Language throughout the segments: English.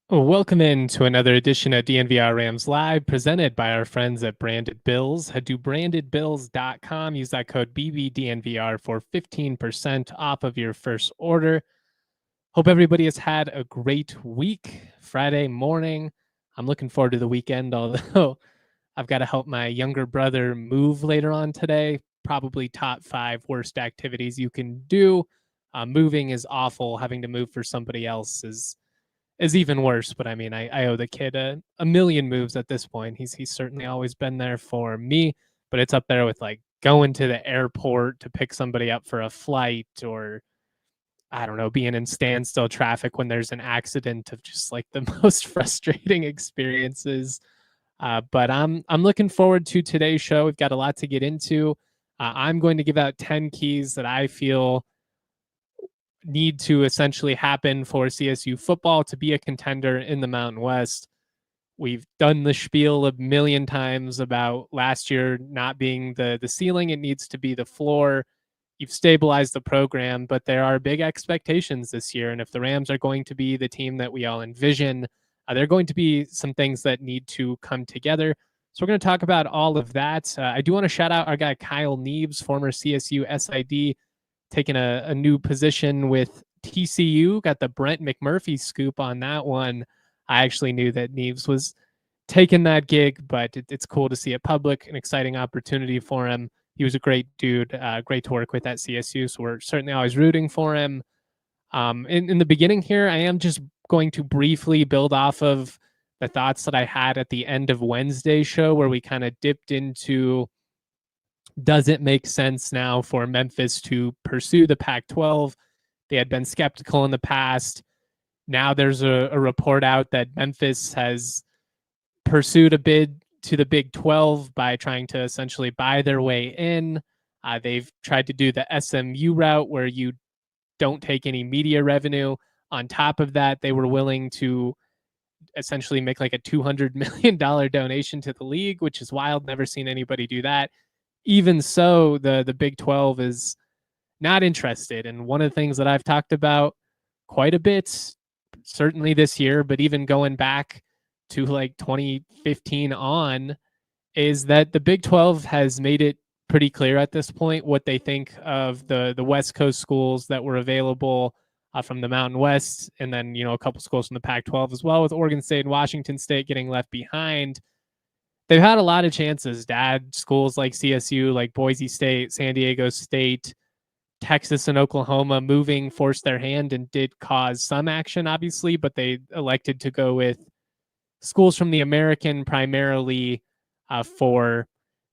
Welcome in to another edition of DNVR Rams Live, presented by our friends at Branded Bills. Head to brandedbills.com. Use that code BBDNVR for 15% off of your first order. Hope everybody has had a great week. Friday morning. I'm looking forward to the weekend, although I've got to help my younger brother move later on today. Probably top 5 worst activities you can do. Moving is awful. Having to move for somebody else is even worse. But I mean, I owe the kid a million moves at this point. He's certainly always been there for me, but it's up there with like going to the airport to pick somebody up for a flight, or I don't know, being in standstill traffic when there's an accident, of just like the most frustrating experiences. But I'm looking forward to today's show. We've got a lot to get into. I'm going to give out 10 keys that I feel need to essentially happen for CSU football to be a contender in the Mountain West. We've done the spiel a million times about last year not being the ceiling. It needs to be the floor. You've stabilized the program, but there are big expectations this year. And if the Rams are going to be the team that we all envision, there are going to be some things that need to come together. So we're going to talk about all of that. I do want to shout out our guy Kyle Neves, former CSU SID, taking a new position with TCU. Got the Brent McMurphy scoop on that one. I actually knew that Neves was taking that gig, but it's cool to see it public, an exciting opportunity for him. He was a great dude, great to work with at CSU, so we're certainly always rooting for him. In the beginning here, I am just going to briefly build off of the thoughts that I had at the end of Wednesday's show, where we kind of dipped into, does it make sense now for Memphis to pursue the Pac-12? They had been skeptical in the past. Now there's a report out that Memphis has pursued a bid to the Big 12 by trying to essentially buy their way in. They've tried to do the SMU route, where you don't take any media revenue. On top of that, they were willing to essentially make like a $200 million donation to the league, which is wild. Never seen anybody do that. Even so, the Big 12 is not interested. And one of the things that I've talked about quite a bit, certainly this year, but even going back to like 2015 on, is that the Big 12 has made it pretty clear at this point what they think of the West Coast schools that were available from the Mountain West, and then, you know, a couple schools from the Pac-12 as well, with Oregon State and Washington State getting left behind. They've had a lot of chances. Schools like CSU, like Boise State, San Diego State, Texas and Oklahoma moving forced their hand and did cause some action, obviously, but they elected to go with schools from the American primarily for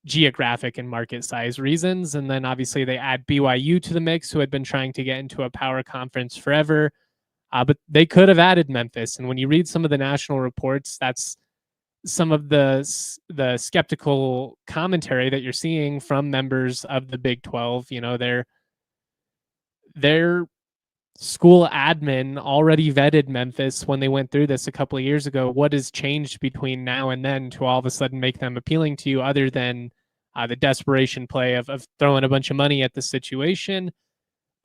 geographic and market size reasons. And then obviously they add BYU to the mix, who had been trying to get into a power conference forever. But they could have added Memphis. And when you read some of the national reports, that's some of the skeptical commentary that you're seeing from members of the Big 12. You know, their school admin already vetted Memphis when they went through this a couple of years ago. What has changed between now and then to all of a sudden make them appealing to you, other than the desperation play of throwing a bunch of money at the situation?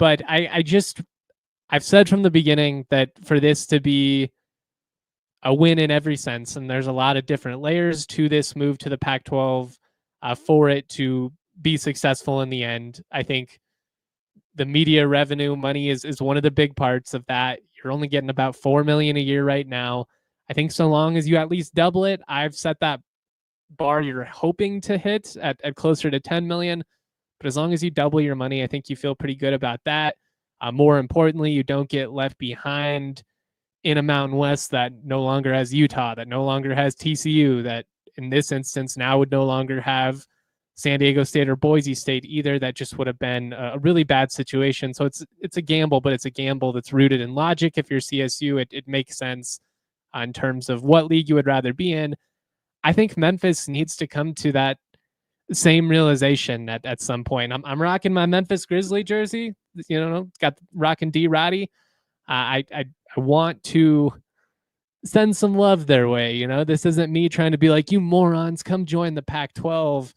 But I've said from the beginning that for this to be a win in every sense, and there's a lot of different layers to this move to the Pac-12, for it to be successful in the end, I think the media revenue money is one of the big parts of that. You're only getting about $4 million a year right now. I think so long as you at least double it, I've set that bar you're hoping to hit at closer to 10 million. But as long as you double your money, I think you feel pretty good about that. More importantly, you don't get left behind in a Mountain West that no longer has Utah, that no longer has TCU, that in this instance now would no longer have San Diego State or Boise State either. That just would have been a really bad situation. So it's a gamble, but it's a gamble that's rooted in logic. If you're CSU, it makes sense in terms of what league you would rather be in. I think Memphis needs to come to that same realization at some point. I'm rocking my Memphis Grizzly jersey. Got rocking D Roddy. I want to send some love their way. This isn't me trying to be like, you morons, come join the Pac-12.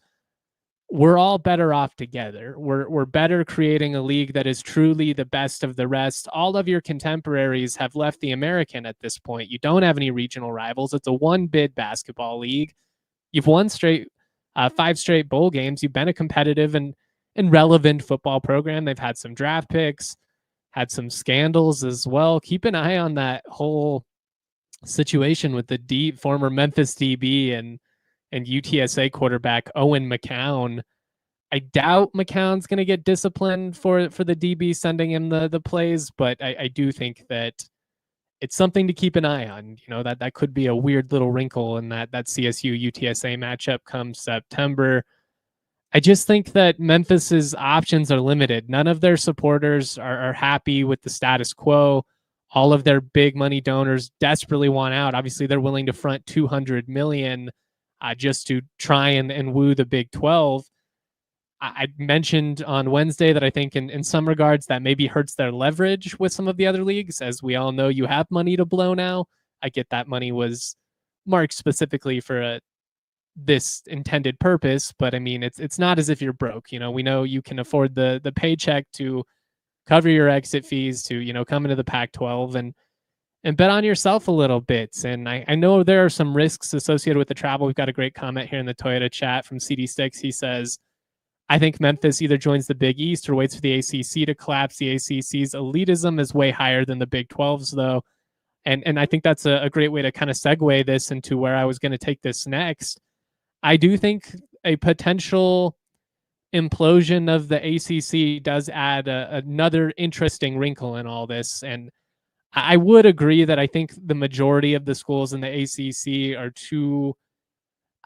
We're all better off together. We're better creating a league that is truly the best of the rest. All of your contemporaries have left the American at this point. You don't have any regional rivals. It's a one-bid basketball league. You've won 5 straight bowl games. You've been a competitive and relevant football program. They've had some draft picks, had some scandals as well. Keep an eye on that whole situation with the former Memphis DB and UTSA quarterback Owen McCown. I doubt McCown's going to get disciplined for the DB sending him the plays, but I do think that it's something to keep an eye on. That could be a weird little wrinkle in that CSU UTSA matchup come September. I just think that Memphis's options are limited. None of their supporters are happy with the status quo. All of their big money donors desperately want out. Obviously, they're willing to front $200 million just to try and woo the Big 12. I mentioned on Wednesday that I think in some regards that maybe hurts their leverage with some of the other leagues. As we all know, you have money to blow now. I get that money was marked specifically for this intended purpose, but I mean, it's not as if you're broke. We know you can afford the paycheck to cover your exit fees to, come into the Pac-12 and bet on yourself a little bit. And I know there are some risks associated with the travel. We've got a great comment here in the Toyota chat from CD Sticks. He says, I think Memphis either joins the Big East or waits for the ACC to collapse. The ACC's elitism is way higher than the Big 12's, though. And I think that's a great way to kind of segue this into where I was going to take this next. I do think a potential implosion of the ACC does add another interesting wrinkle in all this. And I would agree that I think the majority of the schools in the ACC are too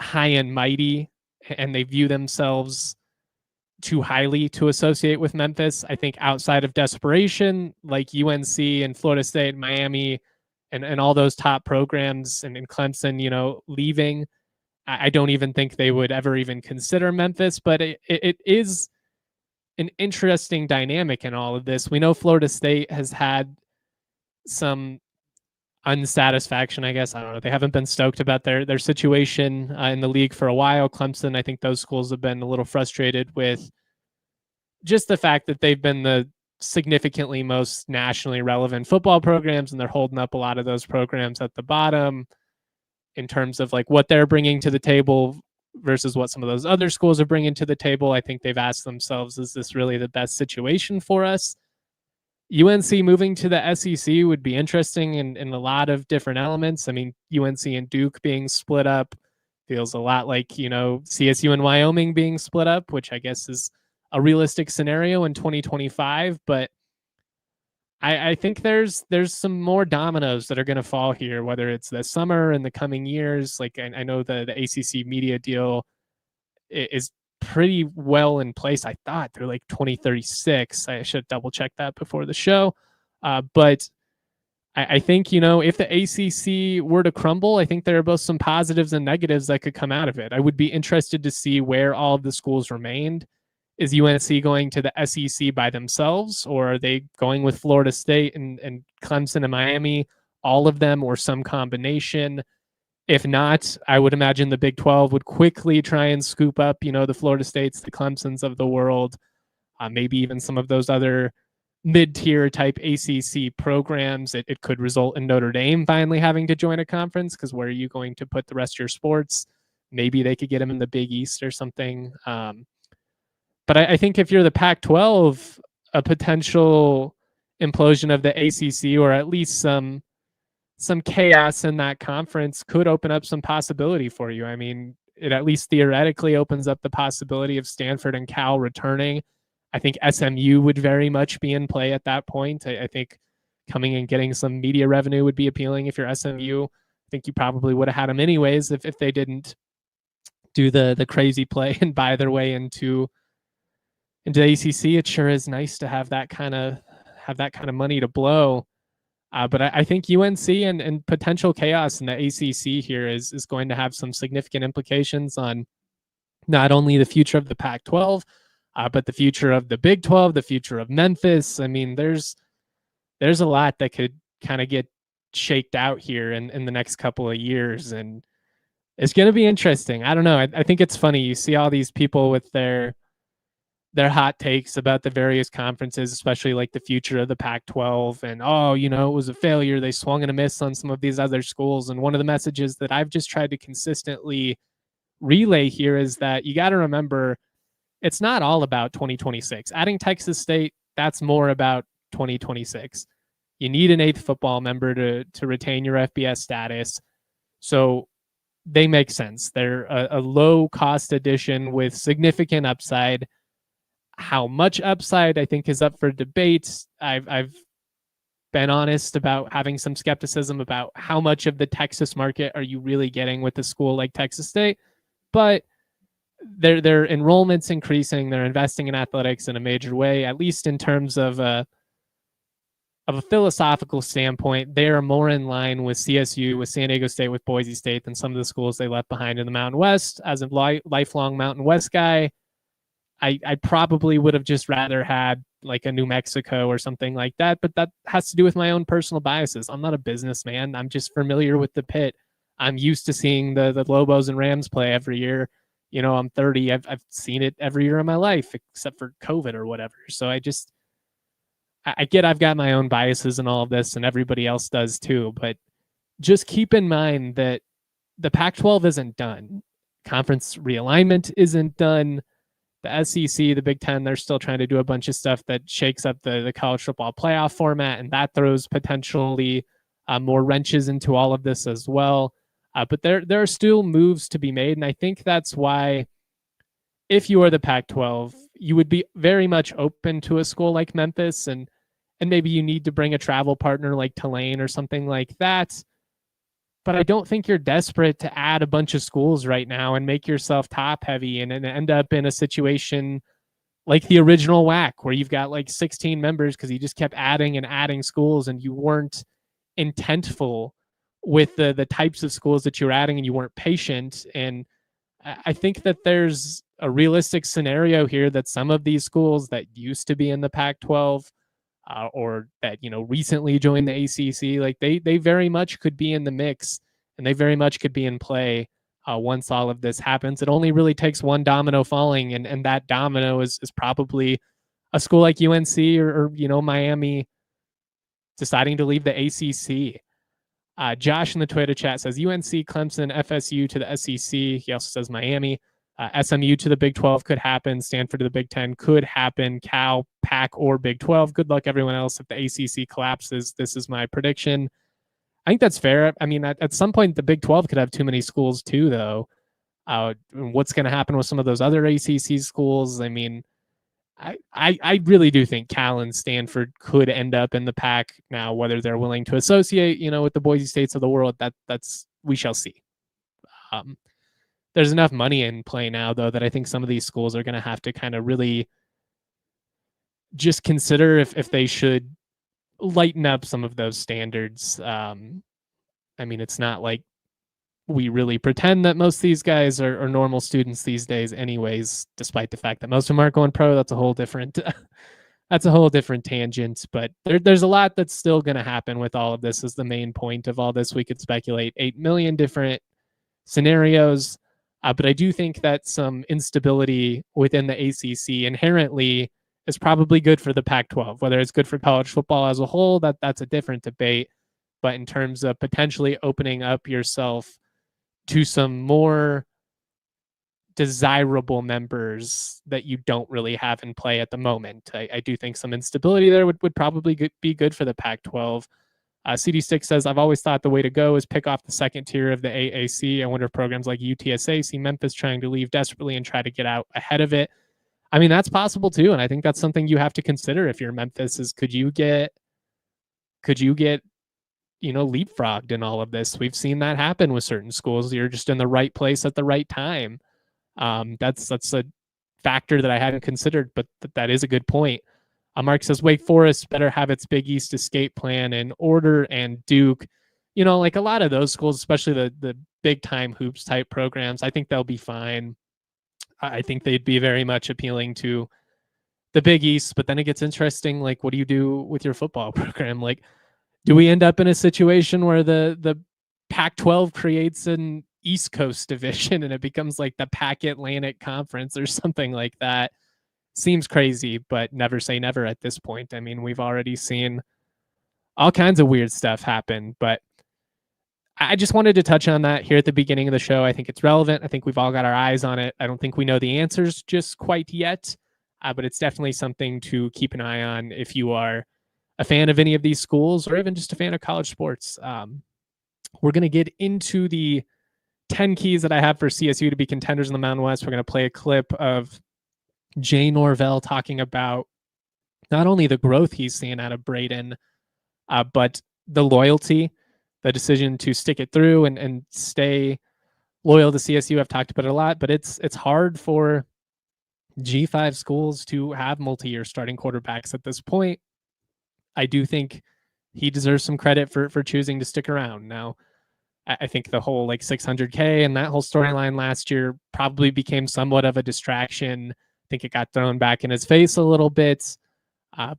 high and mighty, and they view themselves too highly to associate with Memphis. I think outside of desperation, like UNC and Florida State, and Miami, and all those top programs, and Clemson, leaving, I don't even think they would ever even consider Memphis. But it is an interesting dynamic in all of this. We know Florida State has had some unsatisfaction, I guess. I don't know. They haven't been stoked about their situation in the league for a while. Clemson, I think those schools have been a little frustrated with just the fact that they've been the significantly most nationally relevant football programs, and they're holding up a lot of those programs at the bottom in terms of like what they're bringing to the table versus what some of those other schools are bringing to the table. I think they've asked themselves, is this really the best situation for us? UNC moving to the SEC would be interesting in a lot of different elements. I mean, UNC and Duke being split up feels a lot like, CSU and Wyoming being split up, which I guess is a realistic scenario in 2025. But I think there's some more dominoes that are going to fall here, whether it's this summer and the coming years. Like I know the ACC media deal is pretty well in place. I thought they're like 2036. I should double check that before the show. But I think, if the ACC were to crumble, I think there are both some positives and negatives that could come out of it. I would be interested to see where all of the schools remained. Is UNC going to the SEC by themselves, or are they going with Florida State and Clemson and Miami, all of them, or some combination? If not, I would imagine the Big 12 would quickly try and scoop up, the Florida States, the Clemsons of the world, maybe even some of those other mid-tier type ACC programs. It could result in Notre Dame finally having to join a conference, because where are you going to put the rest of your sports? Maybe they could get them in the Big East or something. But I think if you're the Pac-12, a potential implosion of the ACC, or at least some chaos in that conference, could open up some possibility for you. I mean, it at least theoretically opens up the possibility of Stanford and Cal returning. I think SMU would very much be in play at that point. I think coming and getting some media revenue would be appealing if you're SMU. I think you probably would have had them anyways if they didn't do the crazy play and buy their way into the ACC. It sure is nice to have that kind of money to blow. But I think UNC and potential chaos in the ACC here is going to have some significant implications on not only the future of the Pac-12, but the future of the Big 12, the future of Memphis. I mean, there's a lot that could kind of get shaked out here in the next couple of years, and it's going to be interesting. I don't know. I think it's funny. You see all these people with their hot takes about the various conferences, especially like the future of the Pac-12, and it was a failure. They swung and a miss on some of these other schools. And one of the messages that I've just tried to consistently relay here is that you got to remember it's not all about 2026. Adding Texas State, that's more about 2026. You need an 8th football member to retain your FBS status. So they make sense. They're a low cost addition with significant upside. How much upside, I think, is up for debate. I've been honest about having some skepticism about how much of the Texas market are you really getting with a school like Texas State, but their enrollment's increasing. They're investing in athletics in a major way, at least in terms of a philosophical standpoint. They are more in line with CSU, with San Diego State, with Boise State than some of the schools they left behind in the Mountain West. As a lifelong Mountain West guy, I probably would have just rather had like a New Mexico or something like that, but that has to do with my own personal biases. I'm not a businessman. I'm just familiar with the pit. I'm used to seeing the Lobos and Rams play every year. I'm 30. I've seen it every year of my life, except for COVID or whatever. So I get I've got my own biases in all of this, and everybody else does too. But just keep in mind that the Pac-12 isn't done. Conference realignment isn't done. The SEC, the Big Ten, they're still trying to do a bunch of stuff that shakes up the college football playoff format, and that throws potentially more wrenches into all of this as well. But there are still moves to be made, and I think that's why, if you are the Pac-12, you would be very much open to a school like Memphis, and maybe you need to bring a travel partner like Tulane or something like that. But I don't think you're desperate to add a bunch of schools right now and make yourself top heavy and end up in a situation like the original WAC, where you've got like 16 members because you just kept adding and adding schools, and you weren't intentful with the types of schools that you're adding, and you weren't patient. And I think that there's a realistic scenario here that some of these schools that used to be in the Pac-12 or that recently joined the ACC, like they very much could be in the mix, and they very much could be in play once all of this happens. It only really takes one domino falling, and that domino is probably a school like UNC or Miami deciding to leave the ACC. Josh in the Twitter chat says UNC, Clemson, FSU to the SEC. He also says Miami. SMU to the Big 12 could happen. Stanford to the Big 10 could happen. Cal, Pac, or Big 12. Good luck, everyone else, if the ACC collapses. This is my prediction. I think that's fair. I mean, at some point, the Big 12 could have too many schools too, though. What's going to happen with some of those other ACC schools? I mean, I really do think Cal and Stanford could end up in the Pac. Now, whether they're willing to associate, with the Boise States of the world, that's we shall see. There's enough money in play now, though, that I think some of these schools are going to have to kind of really just consider if they should lighten up some of those standards. I mean, it's not like we really pretend that most of these guys are normal students these days anyways, despite the fact that most of them aren't going pro. That's a whole different tangent. But there's a lot that's still going to happen with all of this. Is the main point of all this. We could speculate 8 million different scenarios. But I do think that some instability within the ACC inherently is probably good for the Pac-12. Whether it's good for college football as a whole, that's a different debate. But in terms of potentially opening up yourself to some more desirable members that you don't really have in play at the moment, I do think some instability there would probably be good for the Pac-12. CD6 says, I've always thought the way to go is pick off the second tier of the AAC. I wonder if programs like UTSA see Memphis trying to leave desperately and try to get out ahead of it. I mean, that's possible too. And I think that's something you have to consider if you're Memphis is could you get leapfrogged in all of this? We've seen that happen with certain schools. You're just in the right place at the right time. That's a factor that I hadn't considered, but that is a good point. Mark says Wake Forest better have its Big East escape plan in order, and Duke, like a lot of those schools, especially the big time hoops type programs, I think they'll be fine. I think they'd be very much appealing to the Big East, but then it gets interesting. Like, what do you do with your football program? Like, do we end up in a situation where the Pac-12 creates an East Coast division and it becomes like the Pac Atlantic Conference or something like that? Seems crazy, but never say never at this point. I mean, we've already seen all kinds of weird stuff happen, but I just wanted to touch on that here at the beginning of the show. I think it's relevant. I think we've all got our eyes on it. I don't think we know the answers just quite yet, but it's definitely something to keep an eye on if you are a fan of any of these schools or even just a fan of college sports. We're going to get into the 10 keys that I have for CSU to be contenders in the Mountain West. We're going to play a clip of Jay Norvell talking about not only the growth he's seeing out of Brayden, but the loyalty, the decision to stick it through and stay loyal to CSU. I've talked about it a lot, but it's hard for G5 schools to have multi-year starting quarterbacks at this point. I do think he deserves some credit for choosing to stick around. Now, I think the whole like 600K and that whole storyline last year probably became somewhat of a distraction. I think it got thrown back in his face a little bit.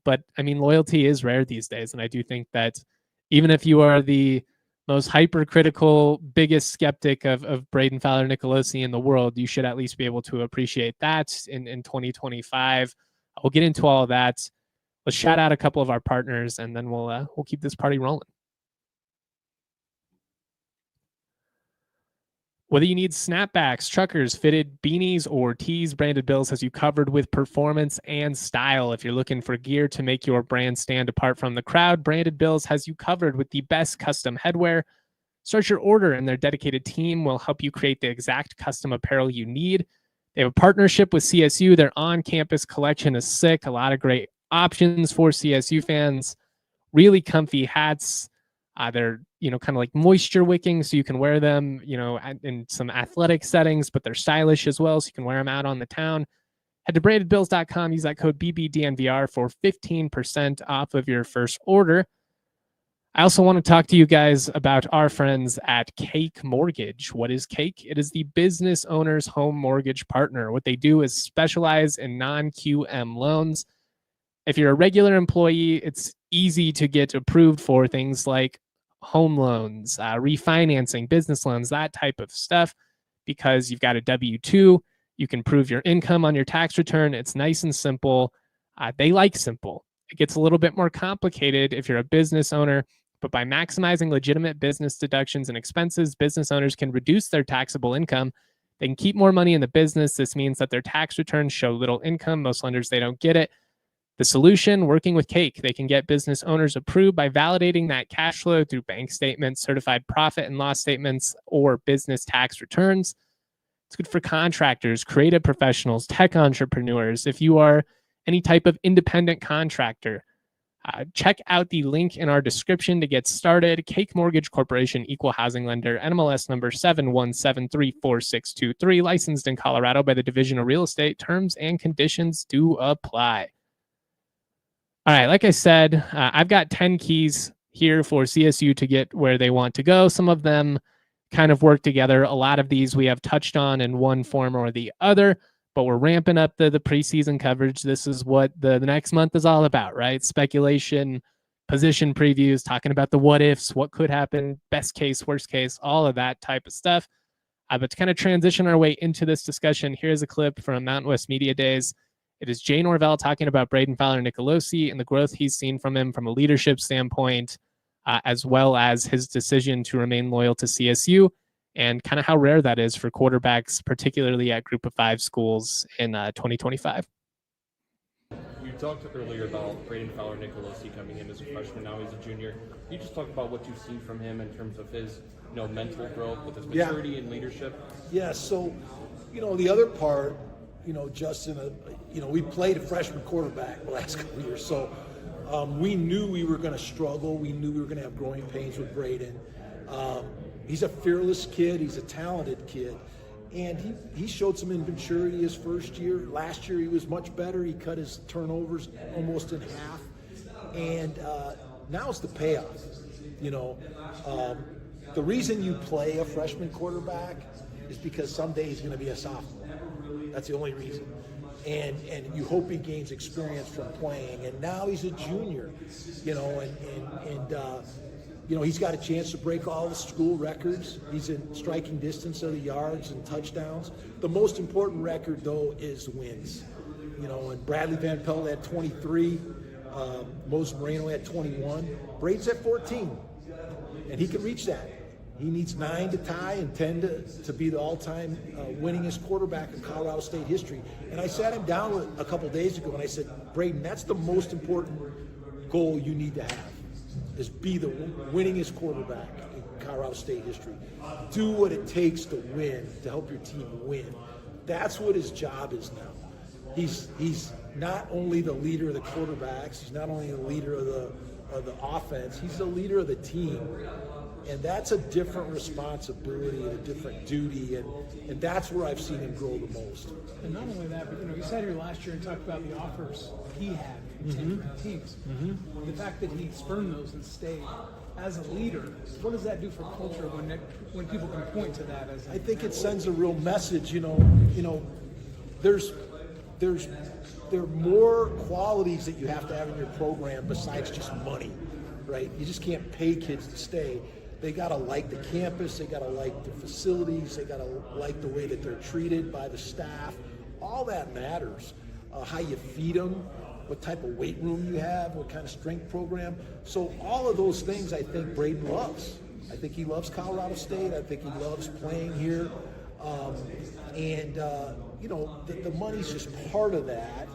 But I mean, loyalty is rare these days. And I do think that even if you are the most hypercritical, biggest skeptic of Brayden Fowler-Nicolosi in the world, you should at least be able to appreciate that in 2025. We'll get into all of that. Let's shout out a couple of our partners, and then we'll keep this party rolling. Whether you need snapbacks, truckers, fitted beanies, or tees, Branded Bills has you covered with performance and style. If you're looking for gear to make your brand stand apart from the crowd, Branded Bills has you covered with the best custom headwear. Start your order, and their dedicated team will help you create the exact custom apparel you need. They have a partnership with CSU. Their on-campus collection is sick. A lot of great options for CSU fans. Really comfy hats. They're, kind of like moisture wicking, so you can wear them, in some athletic settings, but they're stylish as well, so you can wear them out on the town. Head to brandedbills.com, use that code BBDNVR for 15% off of your first order. I also want to talk to you guys about our friends at Cake Mortgage. What is Cake? It is the business owner's home mortgage partner. What they do is specialize in non-QM loans. If you're a regular employee, it's easy to get approved for things like home loans, refinancing, business loans, that type of stuff, because you've got a W-2. You can prove your income on your tax return. It's nice and simple. They like simple. It gets a little bit more complicated if you're a business owner, but by maximizing legitimate business deductions and expenses, business owners can reduce their taxable income. They can keep more money in the business. This means that their tax returns show little income. Most lenders, they don't get it. The solution, working with Cake, they can get business owners approved by validating that cash flow through bank statements, certified profit and loss statements, or business tax returns. It's good for contractors, creative professionals, tech entrepreneurs. If you are any type of independent contractor, check out the link in our description to get started. Cake Mortgage Corporation, equal housing lender, NMLS number 7173463, licensed in Colorado by the Division of Real Estate. Terms and conditions do apply. All right, like I said, I've got 10 keys here for CSU to get where they want to go. Some of them kind of work together. A lot of these we have touched on in one form or the other, but we're ramping up the preseason coverage. This is what the next month is all about, right? Speculation, position previews, talking about the what ifs, what could happen, best case, worst case, all of that type of stuff. But to kind of transition our way into this discussion, here's a clip from Mountain West Media Days. It is Jay Norvell talking about Brayden Fowler-Nicolosi and the growth he's seen from him from a leadership standpoint, as well as his decision to remain loyal to CSU and kind of how rare that is for quarterbacks, particularly at Group of 5 schools in 2025. You talked earlier about Brayden Fowler-Nicolosi coming in as a freshman. Now he's a junior. Can you just talk about what you've seen from him in terms of his mental growth with his maturity and leadership? Yeah, so, the other part, Justin, we played a freshman quarterback the last couple of years, so we knew we were going to struggle. We knew we were going to have growing pains with Brayden. He's a fearless kid. He's a talented kid. And he showed some immaturity his first year. Last year he was much better. He cut his turnovers almost in half. And now it's the payoff. You know, the reason you play a freshman quarterback is because someday he's going to be a sophomore. That's the only reason. And you hope he gains experience from playing. And now he's a junior, you know, and you know, he's got a chance to break all the school records. He's in striking distance of the yards and touchdowns. The most important record, though, is wins. You know, and Bradley Van Pelt had 23, Moses Moreno had 21. Braid's at 14, and he can reach that. He needs 9 to tie and 10 to be the all-time winningest quarterback in Colorado State history. And I sat him down a couple days ago, and I said, Brayden, that's the most important goal you need to have, is be the winningest quarterback in Colorado State history. Do what it takes to win, to help your team win. That's what his job is now. He's not only the leader of the quarterbacks, he's not only the leader of the offense, he's the leader of the team. And that's a different responsibility and a different duty, and that's where I've seen him grow the most. And not only that, but you know, he sat here last year and talked about the offers he had from teams. The fact that he spurned those and stayed as a leader, what does that do for culture when people can point to that as? I think it sends a real message. You know, there are more qualities that you have to have in your program besides just money, right? You just can't pay kids to stay. They got to like the campus, they got to like the facilities, they got to like the way that they're treated by the staff. All that matters. How you feed them, what type of weight room you have, what kind of strength program. So all of those things I think Brayden loves. I think he loves Colorado State. I think he loves playing here. You know, the money's just part of that.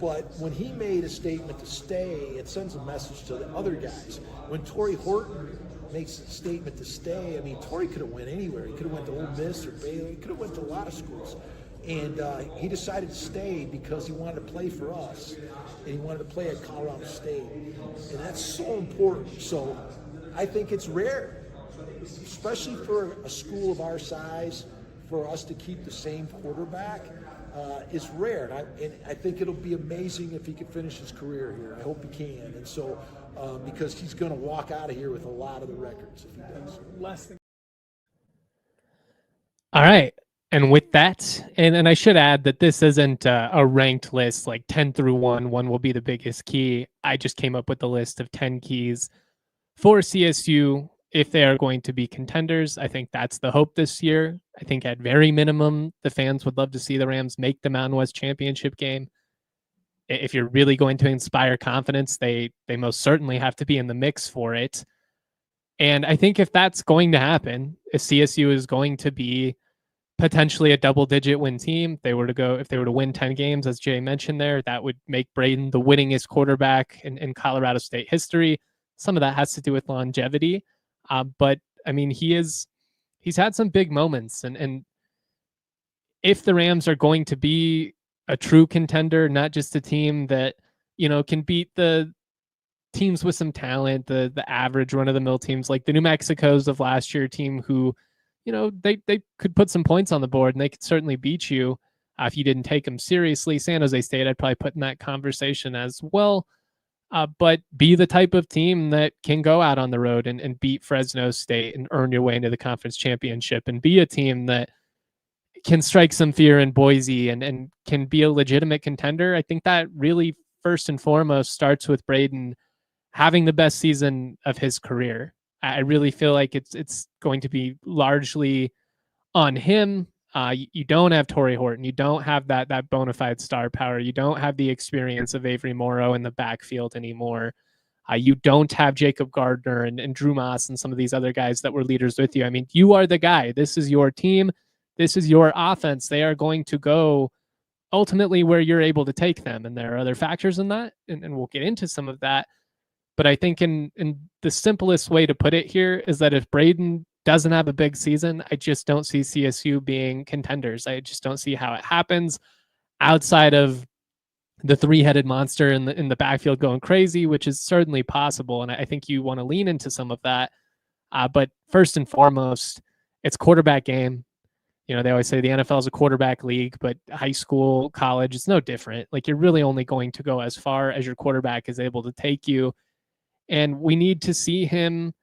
But when he made a statement to stay, it sends a message to the other guys. When Torrey Horton makes a statement to stay, I mean, Torrey could have went anywhere. He could have went to Ole Miss or Baylor. He could have went to a lot of schools. And he decided to stay because he wanted to play for us. And he wanted to play at Colorado State. And that's so important. So I think it's rare, especially for a school of our size, for us to keep the same quarterback. Is rare, and I think it'll be amazing if he can finish his career here. I hope he can, and so because he's going to walk out of here with a lot of the records if he does. All right, and with that, and I should add that this isn't a ranked list like 10 through 1. 1 will be the biggest key. I just came up with the list of 10 keys for CSU if they are going to be contenders. I think that's the hope this year. I think at very minimum, the fans would love to see the Rams make the Mountain West Championship game. If you're really going to inspire confidence, they most certainly have to be in the mix for it. And I think if that's going to happen, if CSU is going to be potentially a double-digit win team, if they were to win 10 games, as Jay mentioned there, that would make Brayden the winningest quarterback in Colorado State history. Some of that has to do with longevity. But I mean, he's had some big moments, and if the Rams are going to be a true contender, not just a team that, you know, can beat the teams with some talent, the average run-of-the-mill teams like the New Mexicos of last year, team who, you know, they could put some points on the board and they could certainly beat you if you didn't take them seriously. San Jose State, I'd probably put in that conversation as well. But be the type of team that can go out on the road and beat Fresno State and earn your way into the conference championship, and be a team that can strike some fear in Boise and can be a legitimate contender. I think that really first and foremost starts with Brayden having the best season of his career. I really feel like it's going to be largely on him. You don't have Torrey Horton. You don't have that bona fide star power. You don't have the experience of Avery Morrow in the backfield anymore. You don't have Jacob Gardner and Drew Moss and some of these other guys that were leaders with you. I mean, you are the guy. This is your team. This is your offense. They are going to go ultimately where you're able to take them. And there are other factors in that, and we'll get into some of that. But I think in the simplest way to put it here is that if Brayden doesn't have a big season, I just don't see CSU being contenders. I just don't see how it happens outside of the three-headed monster in the backfield going crazy, which is certainly possible. And I think you want to lean into some of that. But first and foremost, it's quarterback game. They always say the NFL is a quarterback league, but high school, college, it's no different. Like, you're really only going to go as far as your quarterback is able to take you. And we need to see him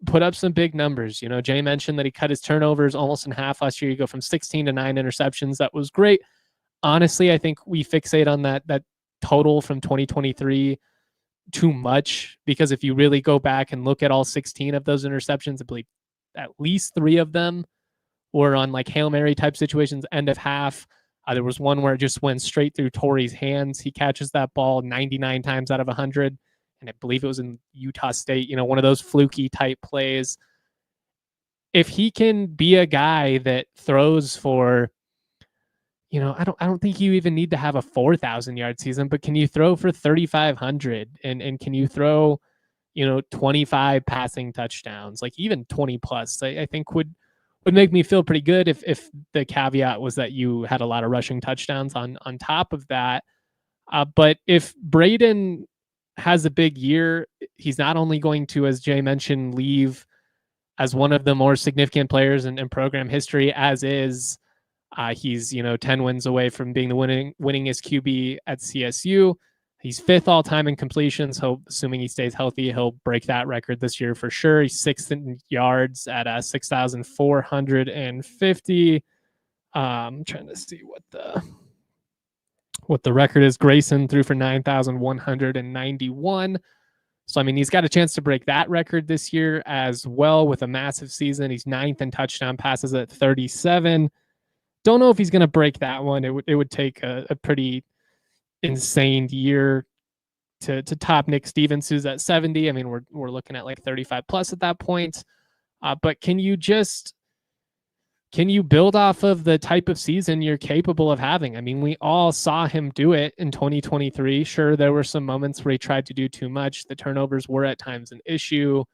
put up some big numbers. Jay mentioned that he cut his turnovers almost in half last year. You go from 16 to 9 interceptions. That was great. Honestly, I think we fixate on that total from 2023 too much, because if you really go back and look at all 16 of those interceptions, I believe at least 3 of them were on like Hail Mary type situations, end of half. There was one where it just went straight through Torrey's hands. He catches that ball 99 times out of 100. And I believe it was in Utah State, one of those fluky type plays. If he can be a guy that throws for, I don't think you even need to have a 4,000-yard season, but can you throw for 3,500 and can you throw, 25 passing touchdowns, like even 20 plus, I think would make me feel pretty good if the caveat was that you had a lot of rushing touchdowns on top of that. But if Brayden has a big year, he's not only going to, as Jay mentioned, leave as one of the more significant players in program history, as is. He's 10 wins away from being the winningest QB at CSU. He's 5th all-time in completions. So assuming he stays healthy, he'll break that record this year for sure. He's 6th in yards at 6,450. I'm trying to see what the record is. Grayson threw for 9,191. So, he's got a chance to break that record this year as well with a massive season. He's 9th in touchdown passes at 37. Don't know if he's going to break that one. It would take a pretty insane year to top Nick Stevens, who's at 70. We're looking at like 35 plus at that point. But can you build off of the type of season you're capable of having? We all saw him do it in 2023. Sure, there were some moments where he tried to do too much. The turnovers were at times an issue.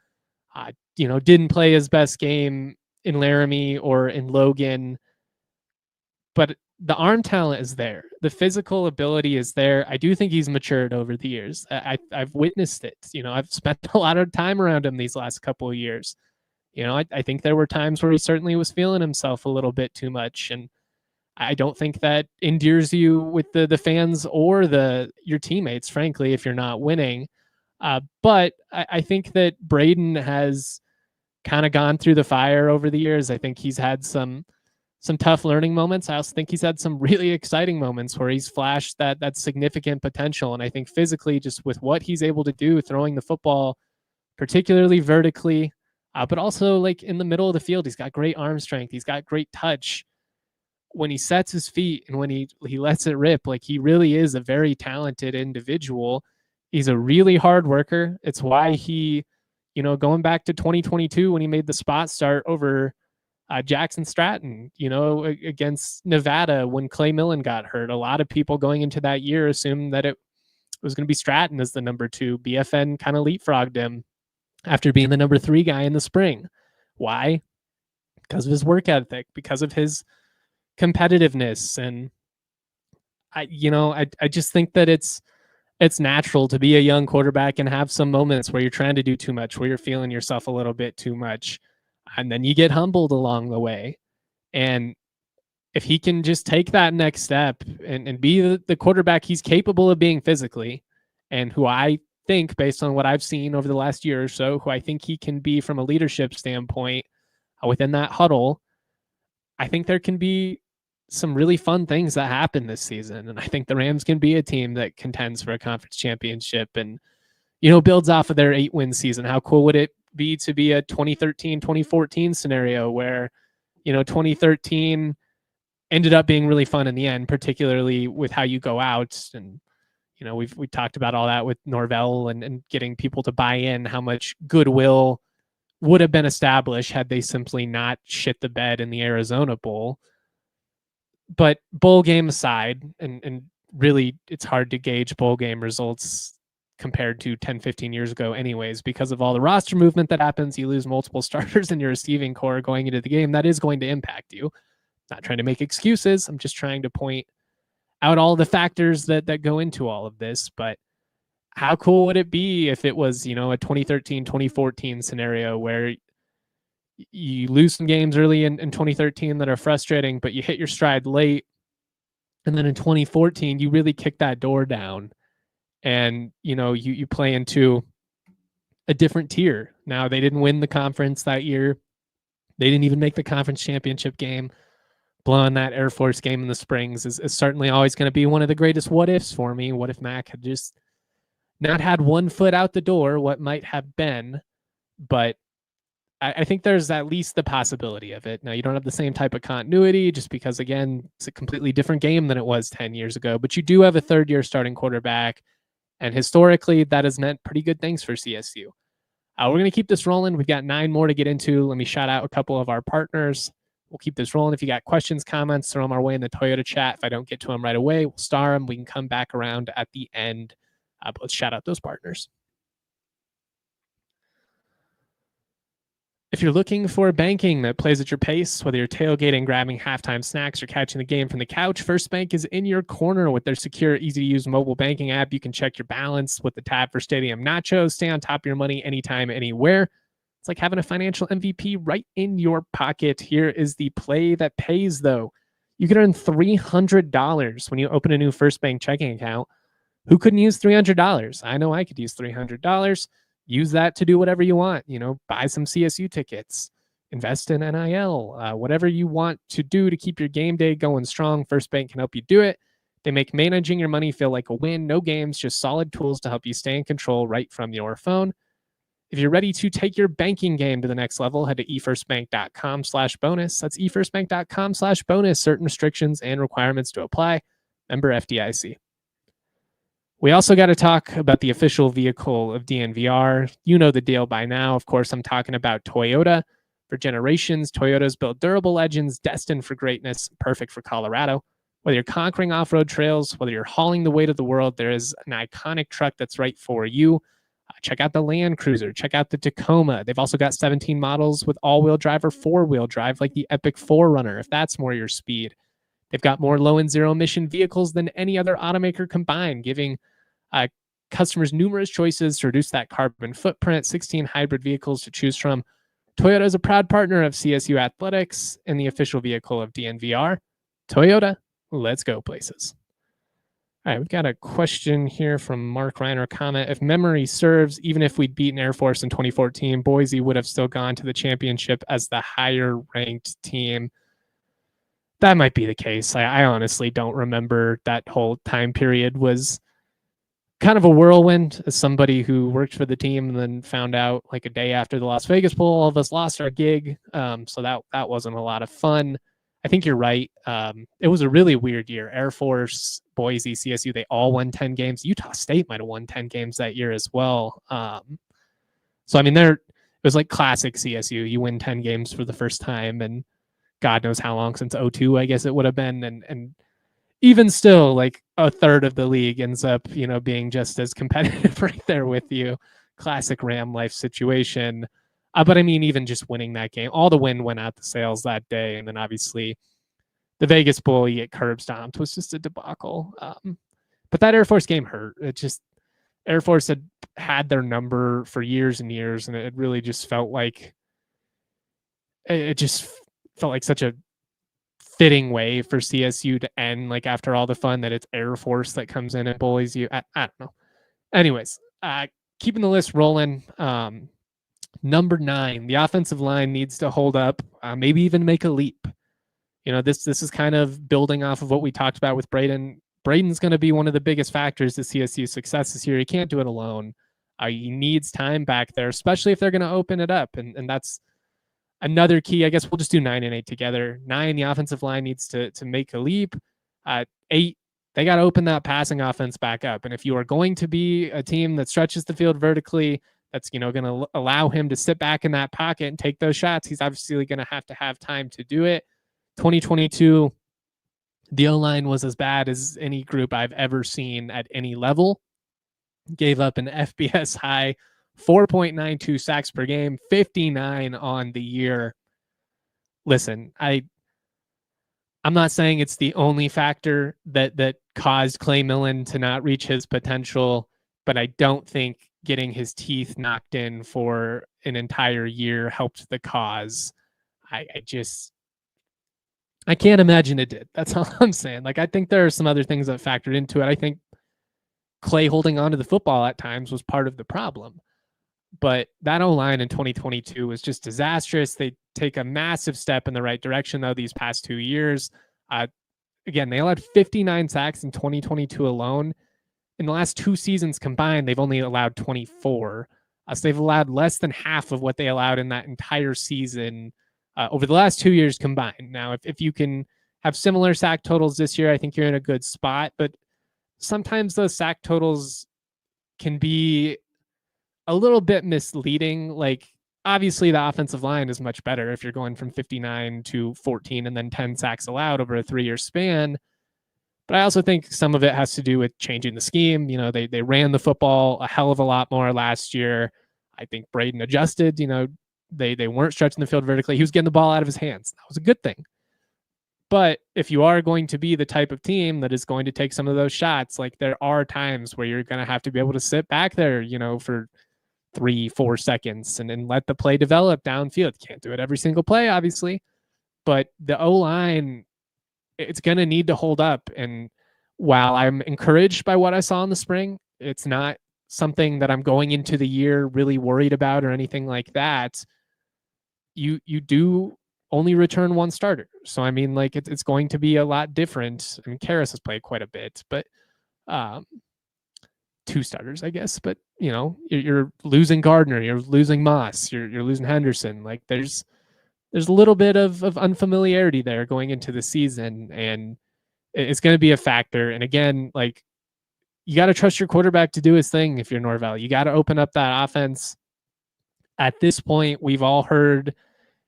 Didn't play his best game in Laramie or in Logan. But the arm talent is there. The physical ability is there. I do think he's matured over the years. I've witnessed it. I've spent a lot of time around him these last couple of years. I think there were times where he certainly was feeling himself a little bit too much. And I don't think that endears you with the fans or your teammates, frankly, if you're not winning. But I think that Brayden has kind of gone through the fire over the years. I think he's had some tough learning moments. I also think he's had some really exciting moments where he's flashed that significant potential. And I think physically, just with what he's able to do, throwing the football, particularly vertically, but also like in the middle of the field, he's got great arm strength. He's got great touch. When he sets his feet and when he lets it rip, like, he really is a very talented individual. He's a really hard worker. It's why he, going back to 2022 when he made the spot start over Jackson Stratton, against Nevada when Clay Millen got hurt. A lot of people going into that year assumed that it was going to be Stratton as the number 2. BFN kind of leapfrogged him after being the number 3 guy in the spring. Why? Because of his work ethic, because of his competitiveness. And I just think that it's natural to be a young quarterback and have some moments where you're trying to do too much, where you're feeling yourself a little bit too much. And then you get humbled along the way. And if he can just take that next step and be the quarterback he's capable of being physically, and who I think, based on what I've seen over the last year or so, who I think he can be from a leadership standpoint within that huddle, I think there can be some really fun things that happen this season. And I think the Rams can be a team that contends for a conference championship and, builds off of their 8-win season. How cool would it be to be a 2013, 2014 scenario where, 2013 ended up being really fun in the end, particularly with how you go out. And, we talked about all that with Norvell and getting people to buy in, how much goodwill would have been established had they simply not shit the bed in the Arizona Bowl. But bowl game aside, and really it's hard to gauge bowl game results compared to 10, 15 years ago anyways, because of all the roster movement that happens. You lose multiple starters in your receiving core going into the game. That is going to impact you. Not trying to make excuses. I'm just trying to point out all the factors that go into all of this. But how cool would it be if it was, a 2013, 2014 scenario where You lose some games early in 2013 that are frustrating, but you hit your stride late. And then in 2014, you really kick that door down, and you play into a different tier. Now, they didn't win the conference that year. They didn't even make the conference championship game. Blowing that Air Force game in the Springs is certainly always going to be one of the greatest what ifs for me. What if Mac had just not had one foot out the door? What might have been? But I think there's at least the possibility of it. Now, you don't have the same type of continuity just because, again, it's a completely different game than it was 10 years ago. But you do have a third-year starting quarterback, and historically, that has meant pretty good things for CSU. We're going to keep this rolling. We've got 9 more to get into. Let me shout out a couple of our partners. We'll keep this rolling. If you got questions, comments, throw them our way in the Toyota chat. If I don't get to them right away, we'll star them. We can come back around at the end. But let's shout out those partners. If you're looking for banking that plays at your pace, whether you're tailgating, grabbing halftime snacks, or catching the game from the couch, First Bank is in your corner with their secure, easy-to-use mobile banking app. You can check your balance with the tab for Stadium Nachos, stay on top of your money anytime, anywhere. It's like having a financial MVP right in your pocket. Here is the play that pays, though. You can earn $300 when you open a new First Bank checking account. Who couldn't use $300? I know I could use $300. Use that to do whatever you want. Buy some CSU tickets, invest in NIL, whatever you want to do to keep your game day going strong. First Bank can help you do it. They make managing your money feel like a win. No games, just solid tools to help you stay in control right from your phone. If you're ready to take your banking game to the next level, head to efirstbank.com/bonus. That's efirstbank.com/bonus. Certain restrictions and requirements to apply. Member FDIC. We also got to talk about the official vehicle of DNVR. You know the deal by now. Of course, I'm talking about Toyota. For generations, Toyota's built durable legends destined for greatness, perfect for Colorado. Whether you're conquering off-road trails, whether you're hauling the weight of the world, there is an iconic truck that's right for you. Check out the Land Cruiser. Check out the Tacoma. They've also got 17 models with all-wheel drive or four-wheel drive, like the Epic 4Runner, if that's more your speed. They've got more low and zero-emission vehicles than any other automaker combined, giving customers numerous choices to reduce that carbon footprint, 16 hybrid vehicles to choose from. Toyota is a proud partner of CSU Athletics and the official vehicle of DNVR. Toyota, let's go places. All right, we've got a question here from Mark Reiner. Comment: if memory serves, even if we'd beaten Air Force in 2014, Boise would have still gone to the championship as the higher ranked team. That might be the case. I honestly don't remember. That whole time period was kind of a whirlwind. As somebody who worked for the team and then found out like a day after the Las Vegas Bowl, all of us lost our gig. So that wasn't a lot of fun. I think you're right. It was a really weird year. Air Force, Boise, CSU, they all won 10 games. Utah State might have won 10 games that year as well. So, I mean, it was like classic CSU. You win 10 games for the first time, and God knows how long since 02, I guess it would have been. And even still, like a third of the league ends up, being just as competitive right there with you. Classic Ram life situation. But I mean, even just winning that game, all the wind went out the sails that day. And then obviously the Vegas Bowl, you get curb stomped, was just a debacle. But that Air Force game hurt. Air Force had their number for years and years. And it really just felt like, such a fitting way for CSU to end, like after all the fun, that it's Air Force that comes in and bullies you. I don't know. Anyways, keeping the list rolling. Number 9, the offensive line needs to hold up, maybe even make a leap. This is kind of building off of what we talked about with Brayden. Brayden's going to be one of the biggest factors to CSU's success this year. He can't do it alone. He needs time back there, especially if they're going to open it up. And that's another key. I guess we'll just do 9 and 8 together. 9, the offensive line needs to make a leap. 8, they got to open that passing offense back up. And if you are going to be a team that stretches the field vertically, that's going to allow him to sit back in that pocket and take those shots, he's obviously going to have time to do it. 2022, the O-line was as bad as any group I've ever seen at any level. Gave up an FBS high 4.92 sacks per game, 59 on the year. Listen, I'm not saying it's the only factor that caused Clay Millen to not reach his potential, but I don't think getting his teeth knocked in for an entire year helped the cause. I can't imagine it did. That's all I'm saying. Like, I think there are some other things that factored into it. I think Clay holding on to the football at times was part of the problem. But that O-line in 2022 was just disastrous. They take a massive step in the right direction, though, these past 2 years. Again, they allowed 59 sacks in 2022 alone. In the last 2 seasons combined, they've only allowed 24. So they've allowed less than half of what they allowed in that entire season over the last 2 years combined. Now, if you can have similar sack totals this year, I think you're in a good spot. But sometimes those sack totals can be a little bit misleading. Like, obviously, the offensive line is much better if you're going from 59 to 14 and then 10 sacks allowed over a 3-year span. But I also think some of it has to do with changing the scheme. You know, they ran the football a hell of a lot more last year. I think Brayden adjusted. You know, they weren't stretching the field vertically. He was getting the ball out of his hands. That was a good thing. But if you are going to be the type of team that is going to take some of those shots, like, there are times where you're going to have to be able to sit back there, you know, for 3-4 seconds and let the play develop downfield. Can't do it every single play, obviously. But the O-line, it's going to need to hold up. And while I'm encouraged by what I saw in the spring, it's not something that I'm going into the year really worried about or anything like that. You do only return one starter. So, I mean, like, it's going to be a lot different. I mean, Karras has played quite a bit, but 2 starters, I guess. But, you know, you're losing Gardner, you're losing Moss, you're losing Henderson. Like, there's a little bit of unfamiliarity there going into the season, and it's going to be a factor. And again, like, you got to trust your quarterback to do his thing. If you're Norvell, you got to open up that offense. At this point, we've all heard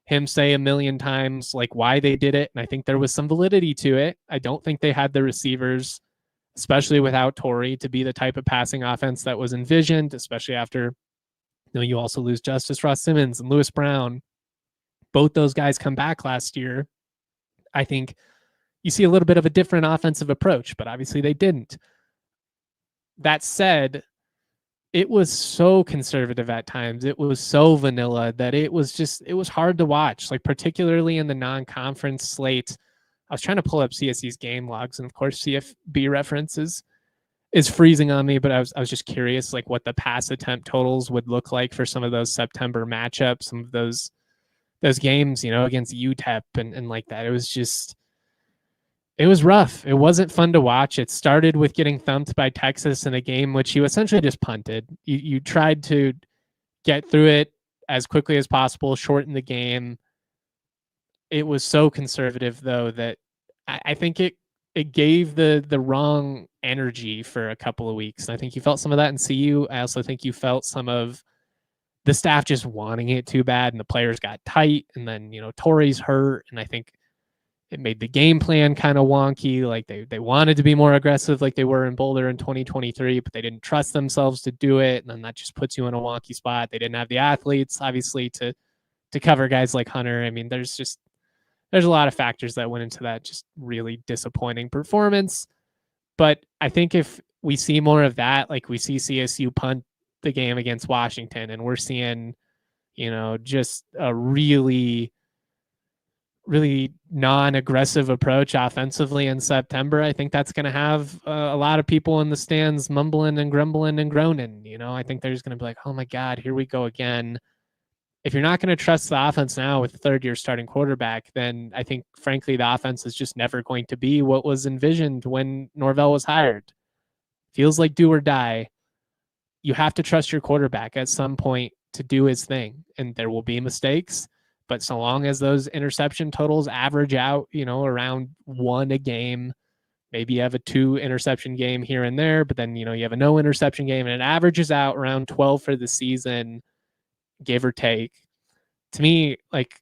him say a million times, like, why they did it. And I think there was some validity to it. I don't think they had the receivers, especially without Torrey, to be the type of passing offense that was envisioned, especially after, you know, you also lose Justice Ross Simmons and Lewis Brown. Both those guys come back last year. I think you see a little bit of a different offensive approach, but obviously they didn't. That said, it was so conservative at times. It was so vanilla that it was hard to watch, like, particularly in the non-conference slate. I was trying to pull up CSU's game logs, and of course CFB references is freezing on me, but I was just curious, like, what the pass attempt totals would look like for some of those September matchups, some of those games, you know, against UTEP and like that. It was rough. It wasn't fun to watch. It started with getting thumped by Texas in a game which you essentially just punted. You tried to get through it as quickly as possible, shorten the game. It was so conservative, though, that I think it gave the wrong energy for a couple of weeks. And I think you felt some of that in CU. I also think you felt some of the staff just wanting it too bad, and the players got tight. And then, you know, Torrey's hurt, and I think it made the game plan kind of wonky. Like, they wanted to be more aggressive like they were in Boulder in 2023, but they didn't trust themselves to do it. And then that just puts you in a wonky spot. They didn't have the athletes, obviously, to cover guys like Hunter. I mean, there's a lot of factors that went into that just really disappointing performance. But I think if we see more of that, like we see CSU punt the game against Washington, and we're seeing, you know, just a really non-aggressive approach offensively in September, I think that's going to have a lot of people in the stands mumbling and grumbling and groaning. You know, I think they're just going to be like, oh my God, here we go again. If you're not going to trust the offense now with the third-year starting quarterback, then I think, frankly, the offense is just never going to be what was envisioned when Norvell was hired. Feels like do or die. You have to trust your quarterback at some point to do his thing, and there will be mistakes. But so long as those interception totals average out, you know, around 1 a game, maybe you have a 2 interception game here and there, but then, you know, you have a no interception game, and it averages out around 12 for the season, give or take. To me, like,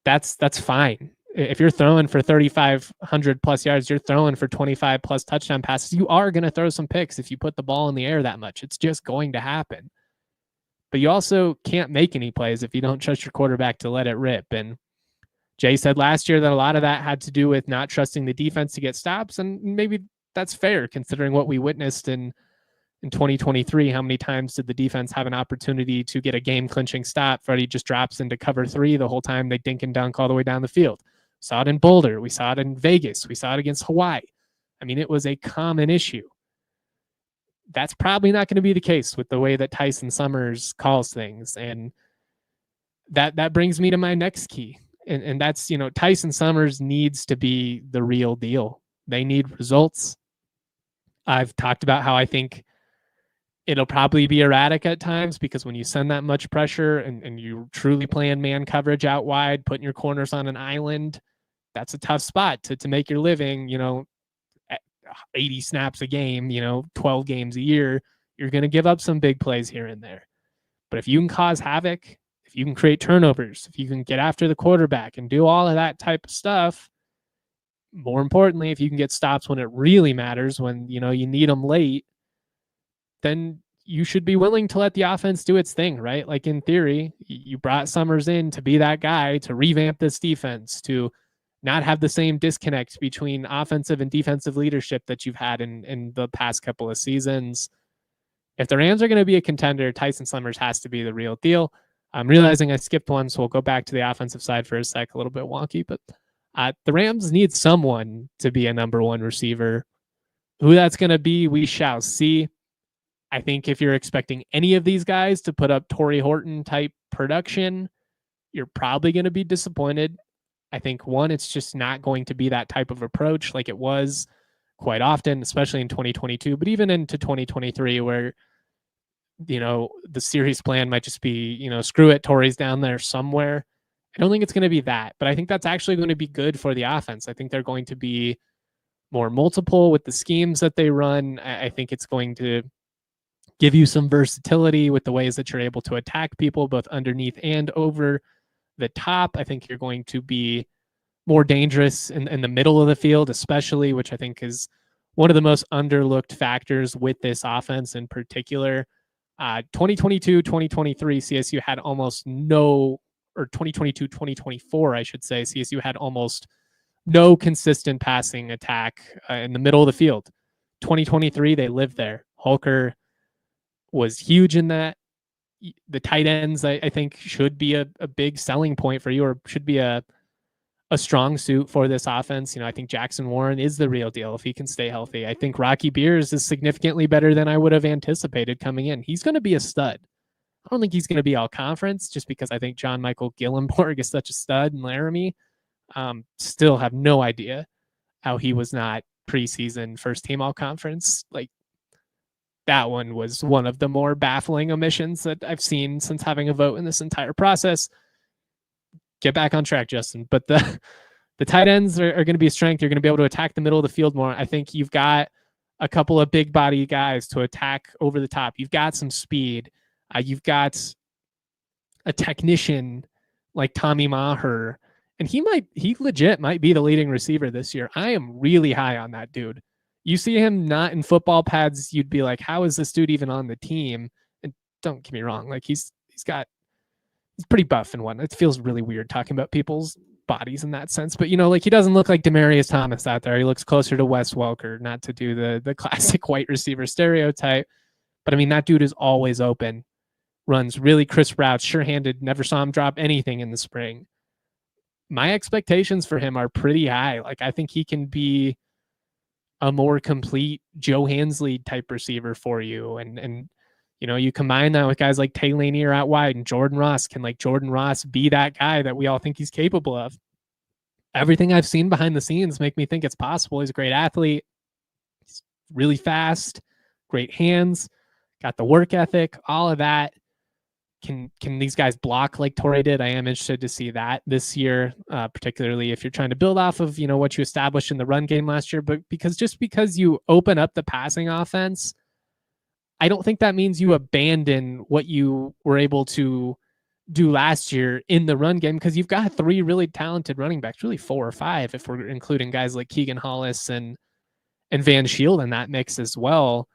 that's fine. If you're throwing for 3,500 plus yards, you're throwing for 25 plus touchdown passes. You are going to throw some picks if you put the ball in the air that much. It's just going to happen. But you also can't make any plays if you don't trust your quarterback to let it rip. And Jay said last year that a lot of that had to do with not trusting the defense to get stops. And maybe that's fair considering what we witnessed in In 2023, how many times did the defense have an opportunity to get a game-clinching stop? Freddie just drops into cover 3 the whole time. They dink and dunk all the way down the field. We saw it in Boulder. We saw it in Vegas. We saw it against Hawaii. I mean, it was a common issue. That's probably not going to be the case with the way that Tyson Summers calls things. And that brings me to my next key. And that's, Tyson Summers needs to be the real deal. They need results. I've talked about how I think it'll probably be erratic at times, because when you send that much pressure and you truly playing man coverage out wide, putting your corners on an island, that's a tough spot to make your living, at 80 snaps a game, 12 games a year. You're going to give up some big plays here and there. But if you can cause havoc, if you can create turnovers, if you can get after the quarterback and do all of that type of stuff, more importantly, if you can get stops when it really matters, when, you need them late, then you should be willing to let the offense do its thing, right? Like, in theory, you brought Summers in to be that guy, to revamp this defense, to not have the same disconnect between offensive and defensive leadership that you've had in the past couple of seasons. If the Rams are going to be a contender, Tyson Summers has to be the real deal. I'm realizing I skipped one, so we'll go back to the offensive side for a sec, a little bit wonky, but the Rams need someone to be a number one receiver. Who that's going to be, we shall see. I think if you're expecting any of these guys to put up Torrey Horton type production, you're probably going to be disappointed. I think, one, it's just not going to be that type of approach like it was quite often, especially in 2022, but even into 2023, where, the series plan might just be, screw it, Torrey's down there somewhere. I don't think it's going to be that, but I think that's actually going to be good for the offense. I think they're going to be more multiple with the schemes that they run. I think it's going to give you some versatility with the ways that you're able to attack people, both underneath and over the top. I think you're going to be more dangerous in the middle of the field, especially, which I think is one of the most underlooked factors with this offense in particular. 2022, 2023, CSU had almost no, or 2022, 2024, I should say, CSU had almost no consistent passing attack in the middle of the field. 2023, they lived there. Holker was huge in that. The tight ends, I think, should be a big selling point for you, or should be a strong suit for this offense. I think Jackson Warren is the real deal if he can stay healthy. I think Rocky Beers is significantly better than I would have anticipated coming in. He's going to be a stud. I don't think he's going to be all conference, just because I think John Michael Gillenborg is such a stud, and Laramie. Still have no idea how he was not preseason first team all conference. Like, that one was one of the more baffling omissions that I've seen since having a vote in this entire process. Get back on track, Justin. But the tight ends are going to be a strength. You're going to be able to attack the middle of the field more. I think you've got a couple of big body guys to attack over the top. You've got some speed. You've got a technician like Tommy Maher, and he legit might be the leading receiver this year. I am really high on that dude. You see him not in football pads, you'd be like, how is this dude even on the team? And don't get me wrong, like he's pretty buff and whatnot. It feels really weird talking about people's bodies in that sense, but like, he doesn't look like Demaryius Thomas out there. He looks closer to Wes Welker, not to do the classic white receiver stereotype. But I mean, that dude is always open, runs really crisp routes, sure-handed, never saw him drop anything in the spring. My expectations for him are pretty high. Like, I think he can be a more complete Joe Hansley type receiver for you. And you combine that with guys like Tay Lanier out wide, and Jordan Ross. Can Jordan Ross be that guy that we all think he's capable of? Everything I've seen behind the scenes make me think it's possible. He's a great athlete. He's really fast, great hands, got the work ethic, all of that. Can these guys block like Torrey did? I am interested to see that this year, particularly if you're trying to build off of, what you established in the run game last year. But because you open up the passing offense, I don't think that means you abandon what you were able to do last year in the run game, because you've got 3 really talented running backs, really 4 or 5 if we're including guys like Keegan Hollis and Van Shield in that mix as well.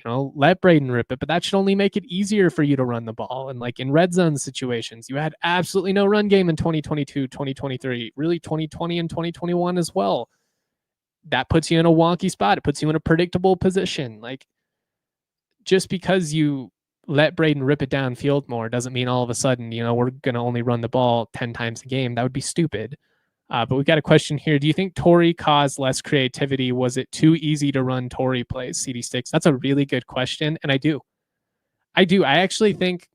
Let Brayden rip it, but that should only make it easier for you to run the ball. And in red zone situations, you had absolutely no run game in 2022, 2023, really 2020 and 2021 as well. That puts you in a wonky spot. It puts you in a predictable position. just because you let Brayden rip it downfield more doesn't mean all of a sudden, we're going to only run the ball 10 times a game. That would be stupid. But we've got a question here. Do you think Torrey caused less creativity? Was it too easy to run Torrey plays, CD Sticks? That's a really good question. And I do. I actually think,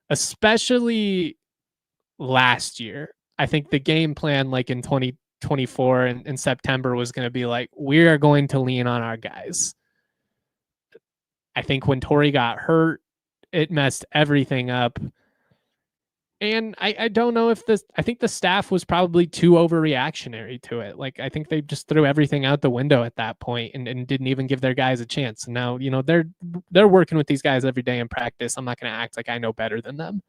especially last year, I think the game plan, like in 2024 in September, was going to be like, we are going to lean on our guys. I think when Torrey got hurt, it messed everything up. And I don't know if I think the staff was probably too overreactionary to it. Like, I think they just threw everything out the window at that point and didn't even give their guys a chance. And now, they're working with these guys every day in practice. I'm not going to act like I know better than them.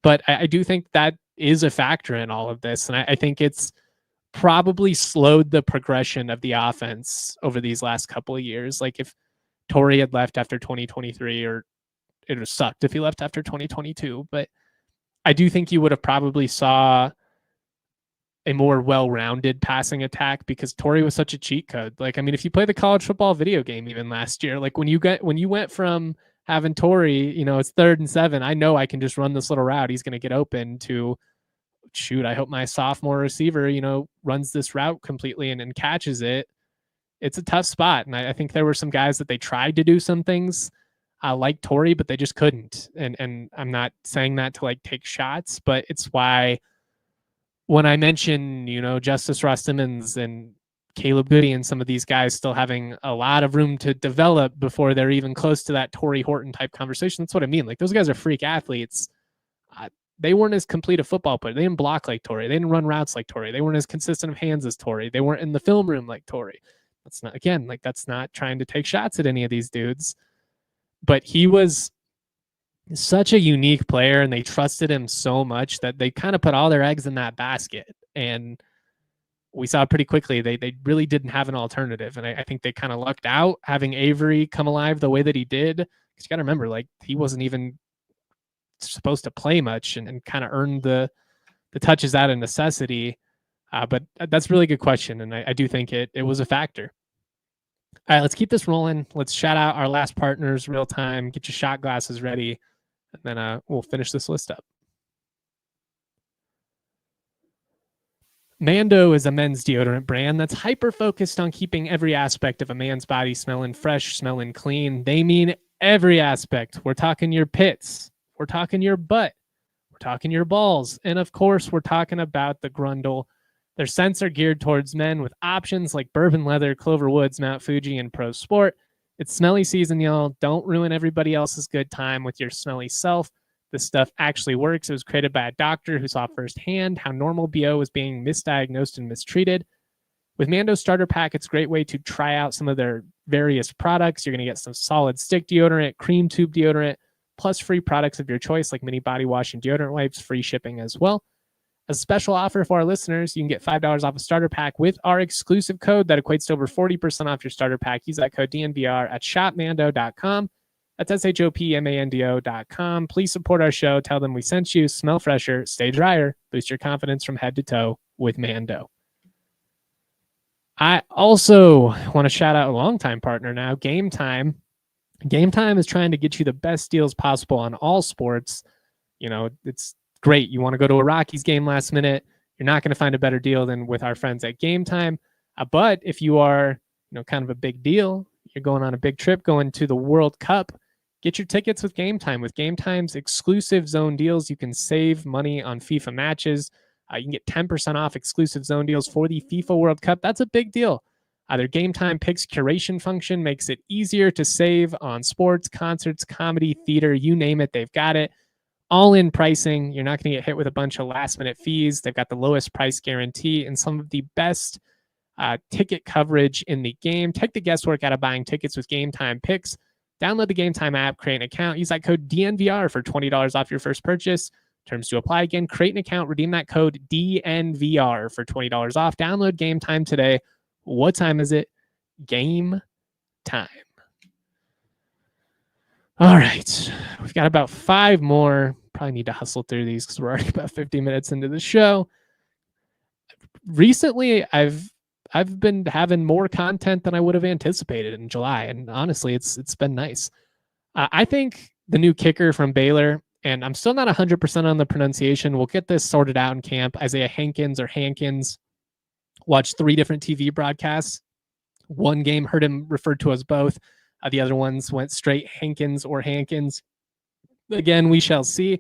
But I do think that is a factor in all of this. And I think it's probably slowed the progression of the offense over these last couple of years. Like, if Torrey had left after 2023, or it would have sucked if he left after 2022, but I do think you would have probably saw a more well-rounded passing attack, because Torrey was such a cheat code. Like, I mean, if you play the college football video game even last year, like when you went from having Torrey, it's 3rd and 7, I know I can just run this little route, he's going to get open, to shoot, I hope my sophomore receiver, runs this route completely and catches it. It's a tough spot. And I think there were some guys that they tried to do some things like Torrey, but they just couldn't. And I'm not saying that to like take shots, but it's why when I mention, Justice Ross Simmons and Caleb Goody and some of these guys still having a lot of room to develop before they're even close to that Torrey Horton type conversation, that's what I mean. Like, those guys are freak athletes. They weren't as complete a football player. They didn't block like Torrey. They didn't run routes like Torrey. They weren't as consistent of hands as Torrey. They weren't in the film room like Torrey. That's not, again, like, that's not trying to take shots at any of these dudes. But he was such a unique player, and they trusted him so much that they kind of put all their eggs in that basket. And we saw pretty quickly they really didn't have an alternative. And I think they kind of lucked out having Avery come alive the way that he did. Because you got to remember, like, he wasn't even supposed to play much, and kind of earned the touches out of necessity. But that's a really good question. And I do think it was a factor. All right, let's keep this rolling. Let's shout out our last partners real time. Get your shot glasses ready, and then we'll finish this list up. Mando is a men's deodorant brand that's hyper-focused on keeping every aspect of a man's body smelling fresh, smelling clean. They mean every aspect. We're talking your pits. We're talking your butt. We're talking your balls. And, of course, we're talking about the grundle. Their scents are geared towards men with options like Bourbon Leather, Clover Woods, Mount Fuji, and Pro Sport. It's smelly season, y'all. Don't ruin everybody else's good time with your smelly self. This stuff actually works. It was created by a doctor who saw firsthand how normal BO was being misdiagnosed and mistreated. With Mando Starter Pack, it's a great way to try out some of their various products. You're going to get some solid stick deodorant, cream tube deodorant, plus free products of your choice like mini body wash and deodorant wipes, free shipping as well. A special offer for our listeners, you can get $5 off a starter pack with our exclusive code that equates to over 40% off your starter pack. Use that code DNVR at shopmando.com. That's SHOPMANDO.com. Please support our show. Tell them we sent you. Smell fresher, stay drier, boost your confidence from head to toe with Mando. I also want to shout out a longtime partner now, Game Time. Game Time is trying to get you the best deals possible on all sports. It's great. You want to go to a Rockies game last minute, you're not going to find a better deal than with our friends at Game Time. But if you are, kind of a big deal, you're going on a big trip, going to the World Cup, get your tickets with Game Time. With Game Time's exclusive zone deals, you can save money on FIFA matches. You can get 10% off exclusive zone deals for the FIFA World Cup. That's a big deal. Their Game Time Picks curation function makes it easier to save on sports, concerts, comedy, theater, you name it, they've got it. All-in pricing. You're not going to get hit with a bunch of last-minute fees. They've got the lowest price guarantee and some of the best ticket coverage in the game. Take the guesswork out of buying tickets with Game Time Picks. Download the Game Time app, create an account, use that code DNVR for $20 off your first purchase. Terms to apply. Again, create an account, redeem that code DNVR for $20 off. Download Game Time today. What time is it? Game time. All right. We've got about 5 more. Probably need to hustle through these because we're already about 50 minutes into the show. Recently, I've I've been having more content than I would have anticipated in July, and honestly, it's been nice. I think the new kicker from Baylor, and I'm still not 100% on the pronunciation. We'll get this sorted out in camp. Isaiah Hankins or Hankins. Watched 3 different TV broadcasts. One game heard him referred to as both. The other ones went straight Hankins or Hankins. Again, we shall see.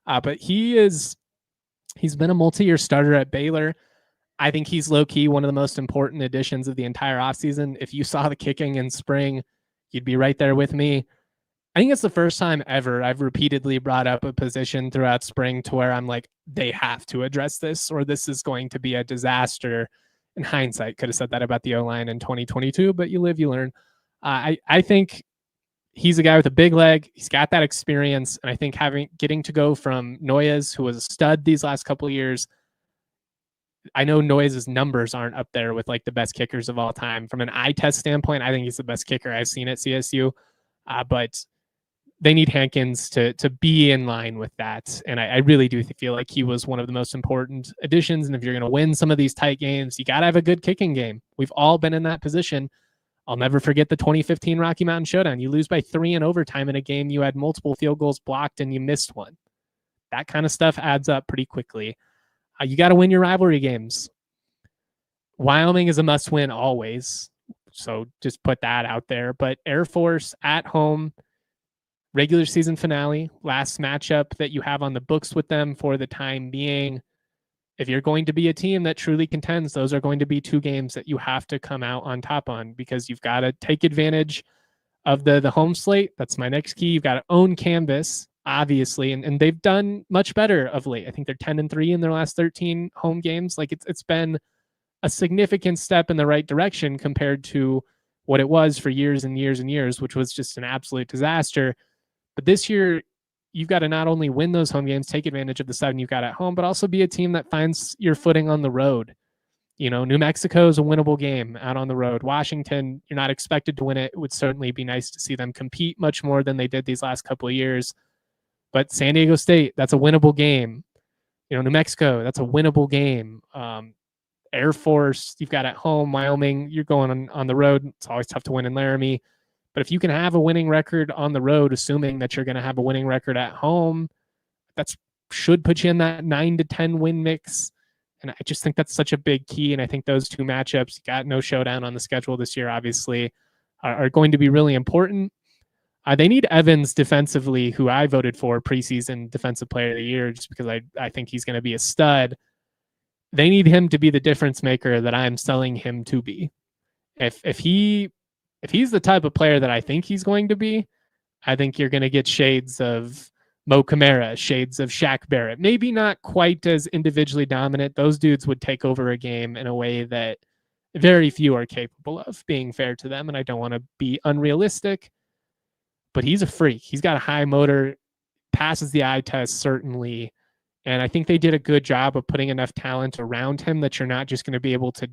But he's been a multi-year starter at Baylor. I think he's low-key one of the most important additions of the entire offseason. If you saw the kicking in spring, you'd be right there with me. I think it's the first time ever I've repeatedly brought up a position throughout spring to where I'm like, they have to address this or this is going to be a disaster. In hindsight, could have said that about the O-line in 2022, but you live, you learn. I think he's a guy with a big leg. He's got that experience. And I think getting to go from Noyes, who was a stud these last couple of years, I know Noyes' numbers aren't up there with like the best kickers of all time. From an eye test standpoint, I think he's the best kicker I've seen at CSU. But they need Hankins to be in line with that. And I really do feel like he was one of the most important additions. And if you're going to win some of these tight games, you got to have a good kicking game. We've all been in that position. I'll never forget the 2015 Rocky Mountain Showdown. You lose by 3 in overtime in a game. You had multiple field goals blocked and you missed one. That kind of stuff adds up pretty quickly. You got to win your rivalry games. Wyoming is a must win always. So just put that out there. But Air Force at home, regular season finale, last matchup that you have on the books with them for the time being. If you're going to be a team that truly contends, those are going to be 2 games that you have to come out on top on because you've got to take advantage of the home slate. That's my next key. You've got to own canvas, obviously, and they've done much better of late. I think they're 10-3 in their last 13 home games. Like it's been a significant step in the right direction compared to what it was for years and years and years, which was just an absolute disaster. But this year, you've got to not only win those home games, take advantage of the 7 you've got at home, but also be a team that finds your footing on the road. You know, New Mexico is a winnable game out on the road. Washington, you're not expected to win it. It would certainly be nice to see them compete much more than they did these last couple of years. But San Diego State, that's a winnable game. You know, New Mexico, that's a winnable game. Air Force, you've got at home. Wyoming, you're going on the road. It's always tough to win in Laramie. But if you can have a winning record on the road, assuming that you're going to have a winning record at home, that should put you in that 9-10 win mix. And I just think that's such a big key. And I think those 2 matchups, you got no showdown on the schedule this year, obviously, are going to be really important. They need Evans defensively, who I voted for preseason defensive player of the year, just because I think he's going to be a stud. They need him to be the difference maker that I'm selling him to be. If he's the type of player that I think he's going to be, I think you're going to get shades of Mo Camara, shades of Shaq Barrett. Maybe not quite as individually dominant. Those dudes would take over a game in a way that very few are capable of, being fair to them. And I don't want to be unrealistic, but he's a freak. He's got a high motor, passes the eye test, certainly. And I think they did a good job of putting enough talent around him that you're not just going to be able to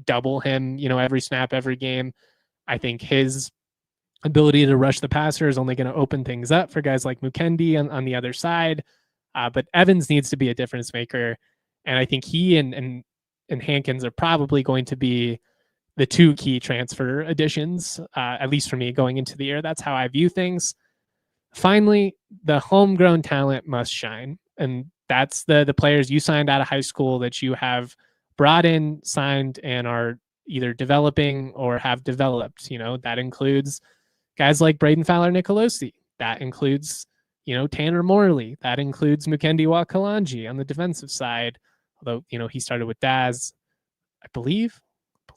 double him, you know, every snap, every game. I think his ability to rush the passer is only going to open things up for guys like Mukendi on the other side. But Evans needs to be a difference maker. And I think he and Hankins are probably going to be the 2 key transfer additions, at least for me going into the year. That's how I view things. Finally, the homegrown talent must shine. And that's the players you signed out of high school that you have brought in, signed, and are either developing or have developed. You know, that includes guys like Brayden Fowler-Nicolosi. That includes, you know, Tanner Morley. That includes Mukendi Wakalanji on the defensive side. Although, you know, he started with Daz. I believe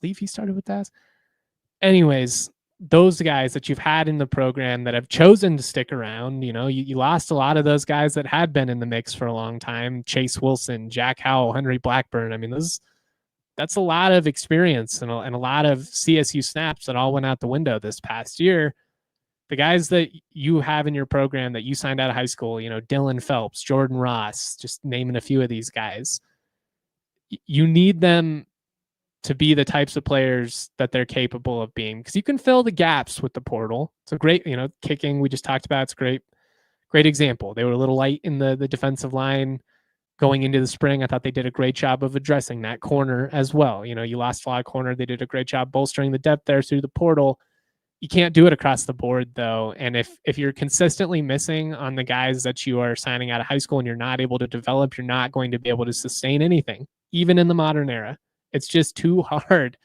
he started with Daz. Anyways, those guys that you've had in the program that have chosen to stick around, you know, you lost a lot of those guys that had been in the mix for a long time. Chase Wilson, Jack Howell, Henry Blackburn. I mean, that's a lot of experience and a lot of CSU snaps that all went out the window this past year. The guys that you have in your program that you signed out of high school, you know, Dylan Phelps, Jordan Ross, just naming a few of these guys, you need them to be the types of players that they're capable of being, because you can fill the gaps with the portal. It's a great, you know, kicking we just talked about. It's a great example. They were a little light in the defensive line going into the spring. I thought they did a great job of addressing that corner as well. You lost a lot of corner. They did a great job bolstering the depth there through the portal. You can't do it across the board, though. And if you're consistently missing on the guys that you are signing out of high school and you're not able to develop, you're not going to be able to sustain anything, even in the modern era. It's just too hard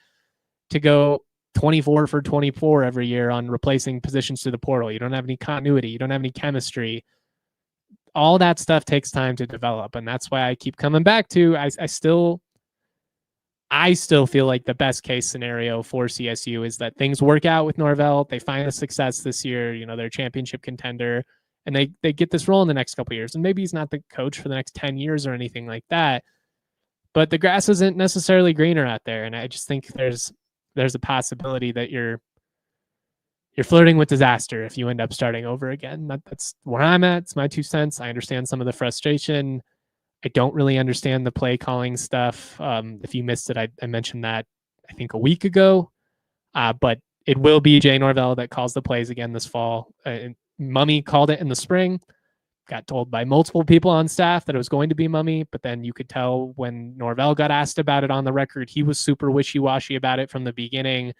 to go 24 for 24 every year on replacing positions through the portal. You don't have any continuity. You don't have any chemistry. All that stuff takes time to develop. And that's why I keep coming back to, I still feel like the best case scenario for CSU is that things work out with Norvell. They find a success this year. They're a championship contender, and they get this role in the next couple of years. And maybe he's not the coach for the next 10 years or anything like that, but the grass isn't necessarily greener out there. And I just think there's a possibility that you're flirting with disaster if you end up starting over again. That's where I'm at. It's my 2 cents. I understand some of the frustration. I don't really understand the play calling stuff. If you missed it, I mentioned that I think a week ago. But it will be Jay Norvell that calls the plays again this fall. Mummy called it in the spring. Got told by multiple people on staff that it was going to be Mummy, but then you could tell when Norvell got asked about it on the record, he was super wishy-washy about it from the beginning.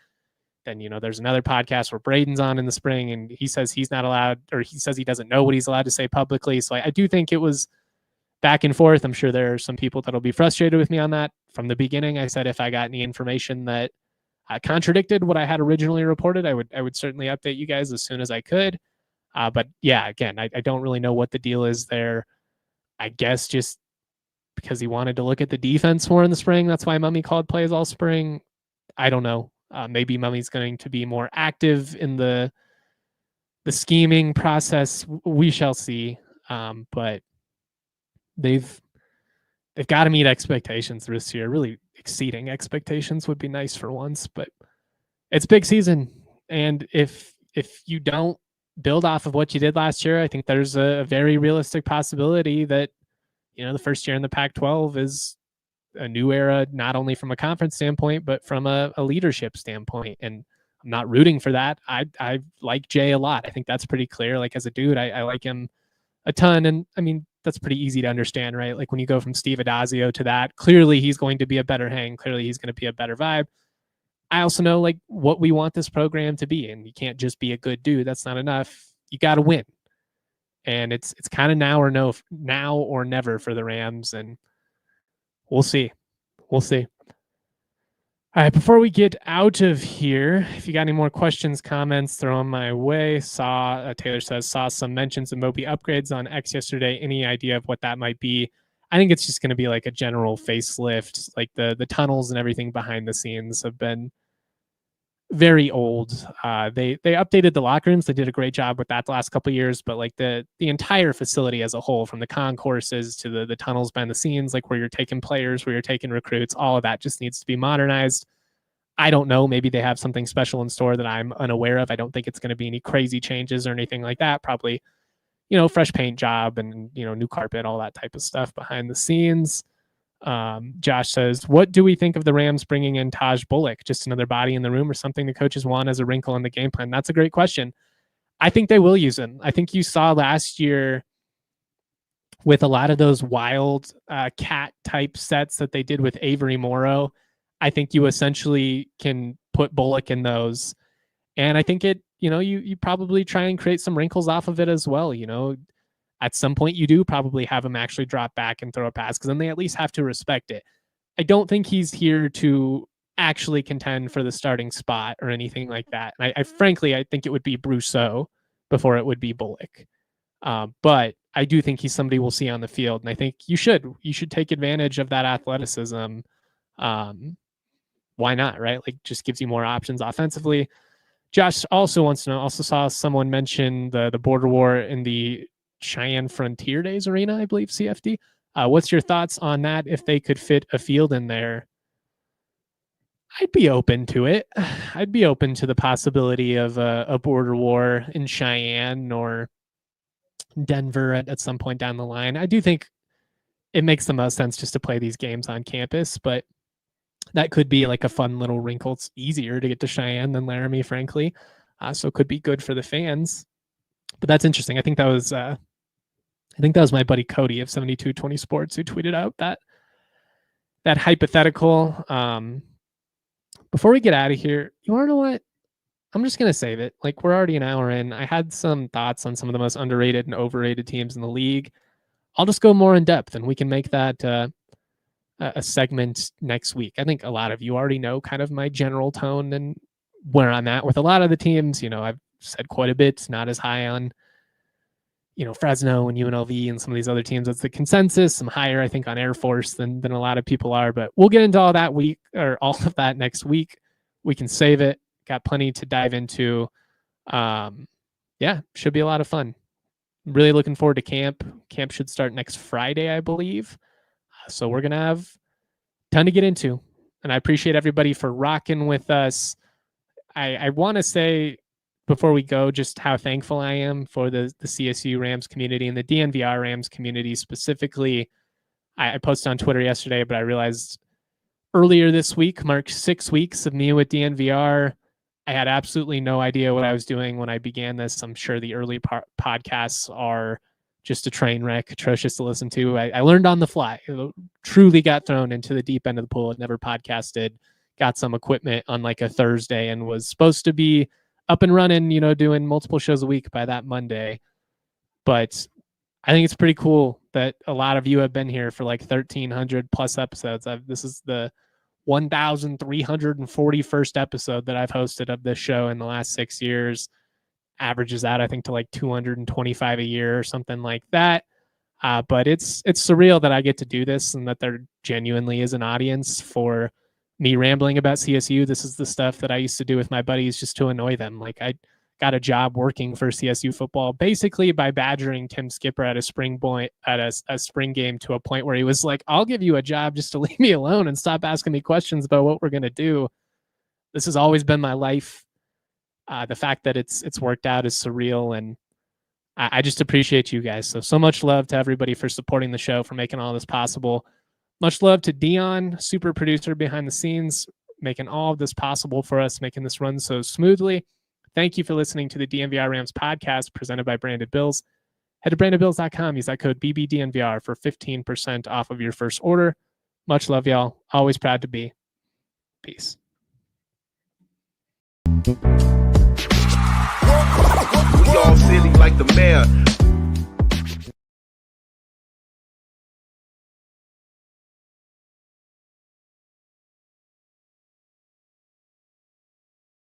Then, there's another podcast where Brayden's on in the spring, and he says he's not allowed, or he says he doesn't know what he's allowed to say publicly. So I do think it was back and forth. I'm sure there are some people that'll be frustrated with me on that. From the beginning, I said if I got any information that contradicted what I had originally reported, I would certainly update you guys as soon as I could. But yeah, again, I don't really know what the deal is there. I guess just because he wanted to look at the defense more in the spring, that's why Mummy called plays all spring. I don't know. Maybe Mummy's going to be more active in the scheming process. We shall see. But they've got to meet expectations this year. Really exceeding expectations would be nice for once, but it's big season. And if you don't build off of what you did last year, I think there's a very realistic possibility that, the first year in the Pac-12 is a new era, not only from a conference standpoint, but from a leadership standpoint. And I'm not rooting for that. I like Jay a lot. I think that's pretty clear. Like, as a dude, I like him a ton. And I mean, that's pretty easy to understand, right? Like when you go from Steve Adazio to that, clearly he's going to be a better hang. Clearly he's going to be a better vibe. I also know like what we want this program to be, and you can't just be a good dude. That's not enough. You got to win. And it's kind of now or never for the Rams. And we'll see. We'll see. All right, before we get out of here, if you got any more questions, comments, throw them my way. Taylor says, saw some mentions of Moby upgrades on X yesterday. Any idea of what that might be? I think it's just going to be like a general facelift. Like the tunnels and everything behind the scenes have been very old. They updated the locker rooms. They did a great job with that the last couple of years, but like the entire facility as a whole, from the concourses to the tunnels behind the scenes, like where you're taking players, where you're taking recruits, all of that just needs to be modernized. I don't know. Maybe they have something special in store that I'm unaware of. I don't think it's going to be any crazy changes or anything like that. Probably, fresh paint job and, new carpet, all that type of stuff behind the scenes. Josh says, what do we think of the Rams bringing in Taj Bullock? Just another body in the room or something the coaches want as a wrinkle in the game plan? That's a great question. I think they will use him. I think you saw last year with a lot of those wild cat type sets that they did with Avery Morrow. I think you essentially can put Bullock in those. And I think you probably try and create some wrinkles off of it as well. At some point you do probably have him actually drop back and throw a pass, because then they at least have to respect it. I don't think he's here to actually contend for the starting spot or anything like that. And I frankly think it would be Brousseau before it would be Bullock. But I do think he's somebody we'll see on the field. And I think you should take advantage of that athleticism. Why not, right? Like, just gives you more options offensively. Josh also wants to know, also saw someone mention the border war in the Cheyenne Frontier Days Arena, I believe, CFD. What's your thoughts on that? If they could fit a field in there, I'd be open to it. I'd be open to the possibility of a border war in Cheyenne or Denver at some point down the line. I do think it makes the most sense just to play these games on campus, but that could be like a fun little wrinkle. It's easier to get to Cheyenne than Laramie, frankly. So it could be good for the fans. But that's interesting. I think that was I think that was my buddy Cody of 7220 Sports who tweeted out that hypothetical. Before we get out of here, you want to know what? I'm just going to save it. Like, we're already an hour in. I had some thoughts on some of the most underrated and overrated teams in the league. I'll just go more in depth, and we can make that a segment next week. I think a lot of you already know kind of my general tone and where I'm at with a lot of the teams. I've said quite a bit, not as high on, Fresno and UNLV and some of these other teams. That's the consensus. I'm higher, I think, on Air Force than a lot of people are, but we'll get into all of that next week. We can save it. Got plenty to dive into. Should be a lot of fun. Really looking forward to camp. Camp should start next Friday, I believe. So we're going to have a ton to get into. And I appreciate everybody for rocking with us. I want to say before we go just how thankful I am for the CSU Rams community and the DNVR Rams community specifically. I posted on Twitter yesterday, but I realized earlier this week marked 6 weeks of me with DNVR. I had absolutely no idea what I was doing when I began this. I'm sure the early podcasts are just a train wreck, atrocious to listen to. I learned on the fly. It truly got thrown into the deep end of the pool. I'd never podcasted, got some equipment on like a Thursday and was supposed to be up and running, doing multiple shows a week by that Monday. But I think it's pretty cool that a lot of you have been here for like 1,300 plus episodes. This is the 1,341st episode that I've hosted of this show in the last 6 years. Averages out, I think, to like 225 a year or something like that. But it's surreal that I get to do this and that there genuinely is an audience for me rambling about CSU. This is the stuff that I used to do with my buddies just to annoy them. Like, I got a job working for CSU football basically by badgering Tim Skipper at a spring game to a point where he was like, I'll give you a job just to leave me alone and stop asking me questions about what we're going to do. This has always been my life. The fact that it's worked out is surreal, and I just appreciate you guys. So much love to everybody for supporting the show, for making all this possible. Much love to Dion, super producer behind the scenes, making all of this possible for us, making this run so smoothly. Thank you for listening to the DNVR Rams podcast presented by Branded Bills. Head to brandedbills.com. Use that code BBDNVR for 15% off of your first order. Much love, y'all. Always proud to be. Peace. We all silly like the mayor.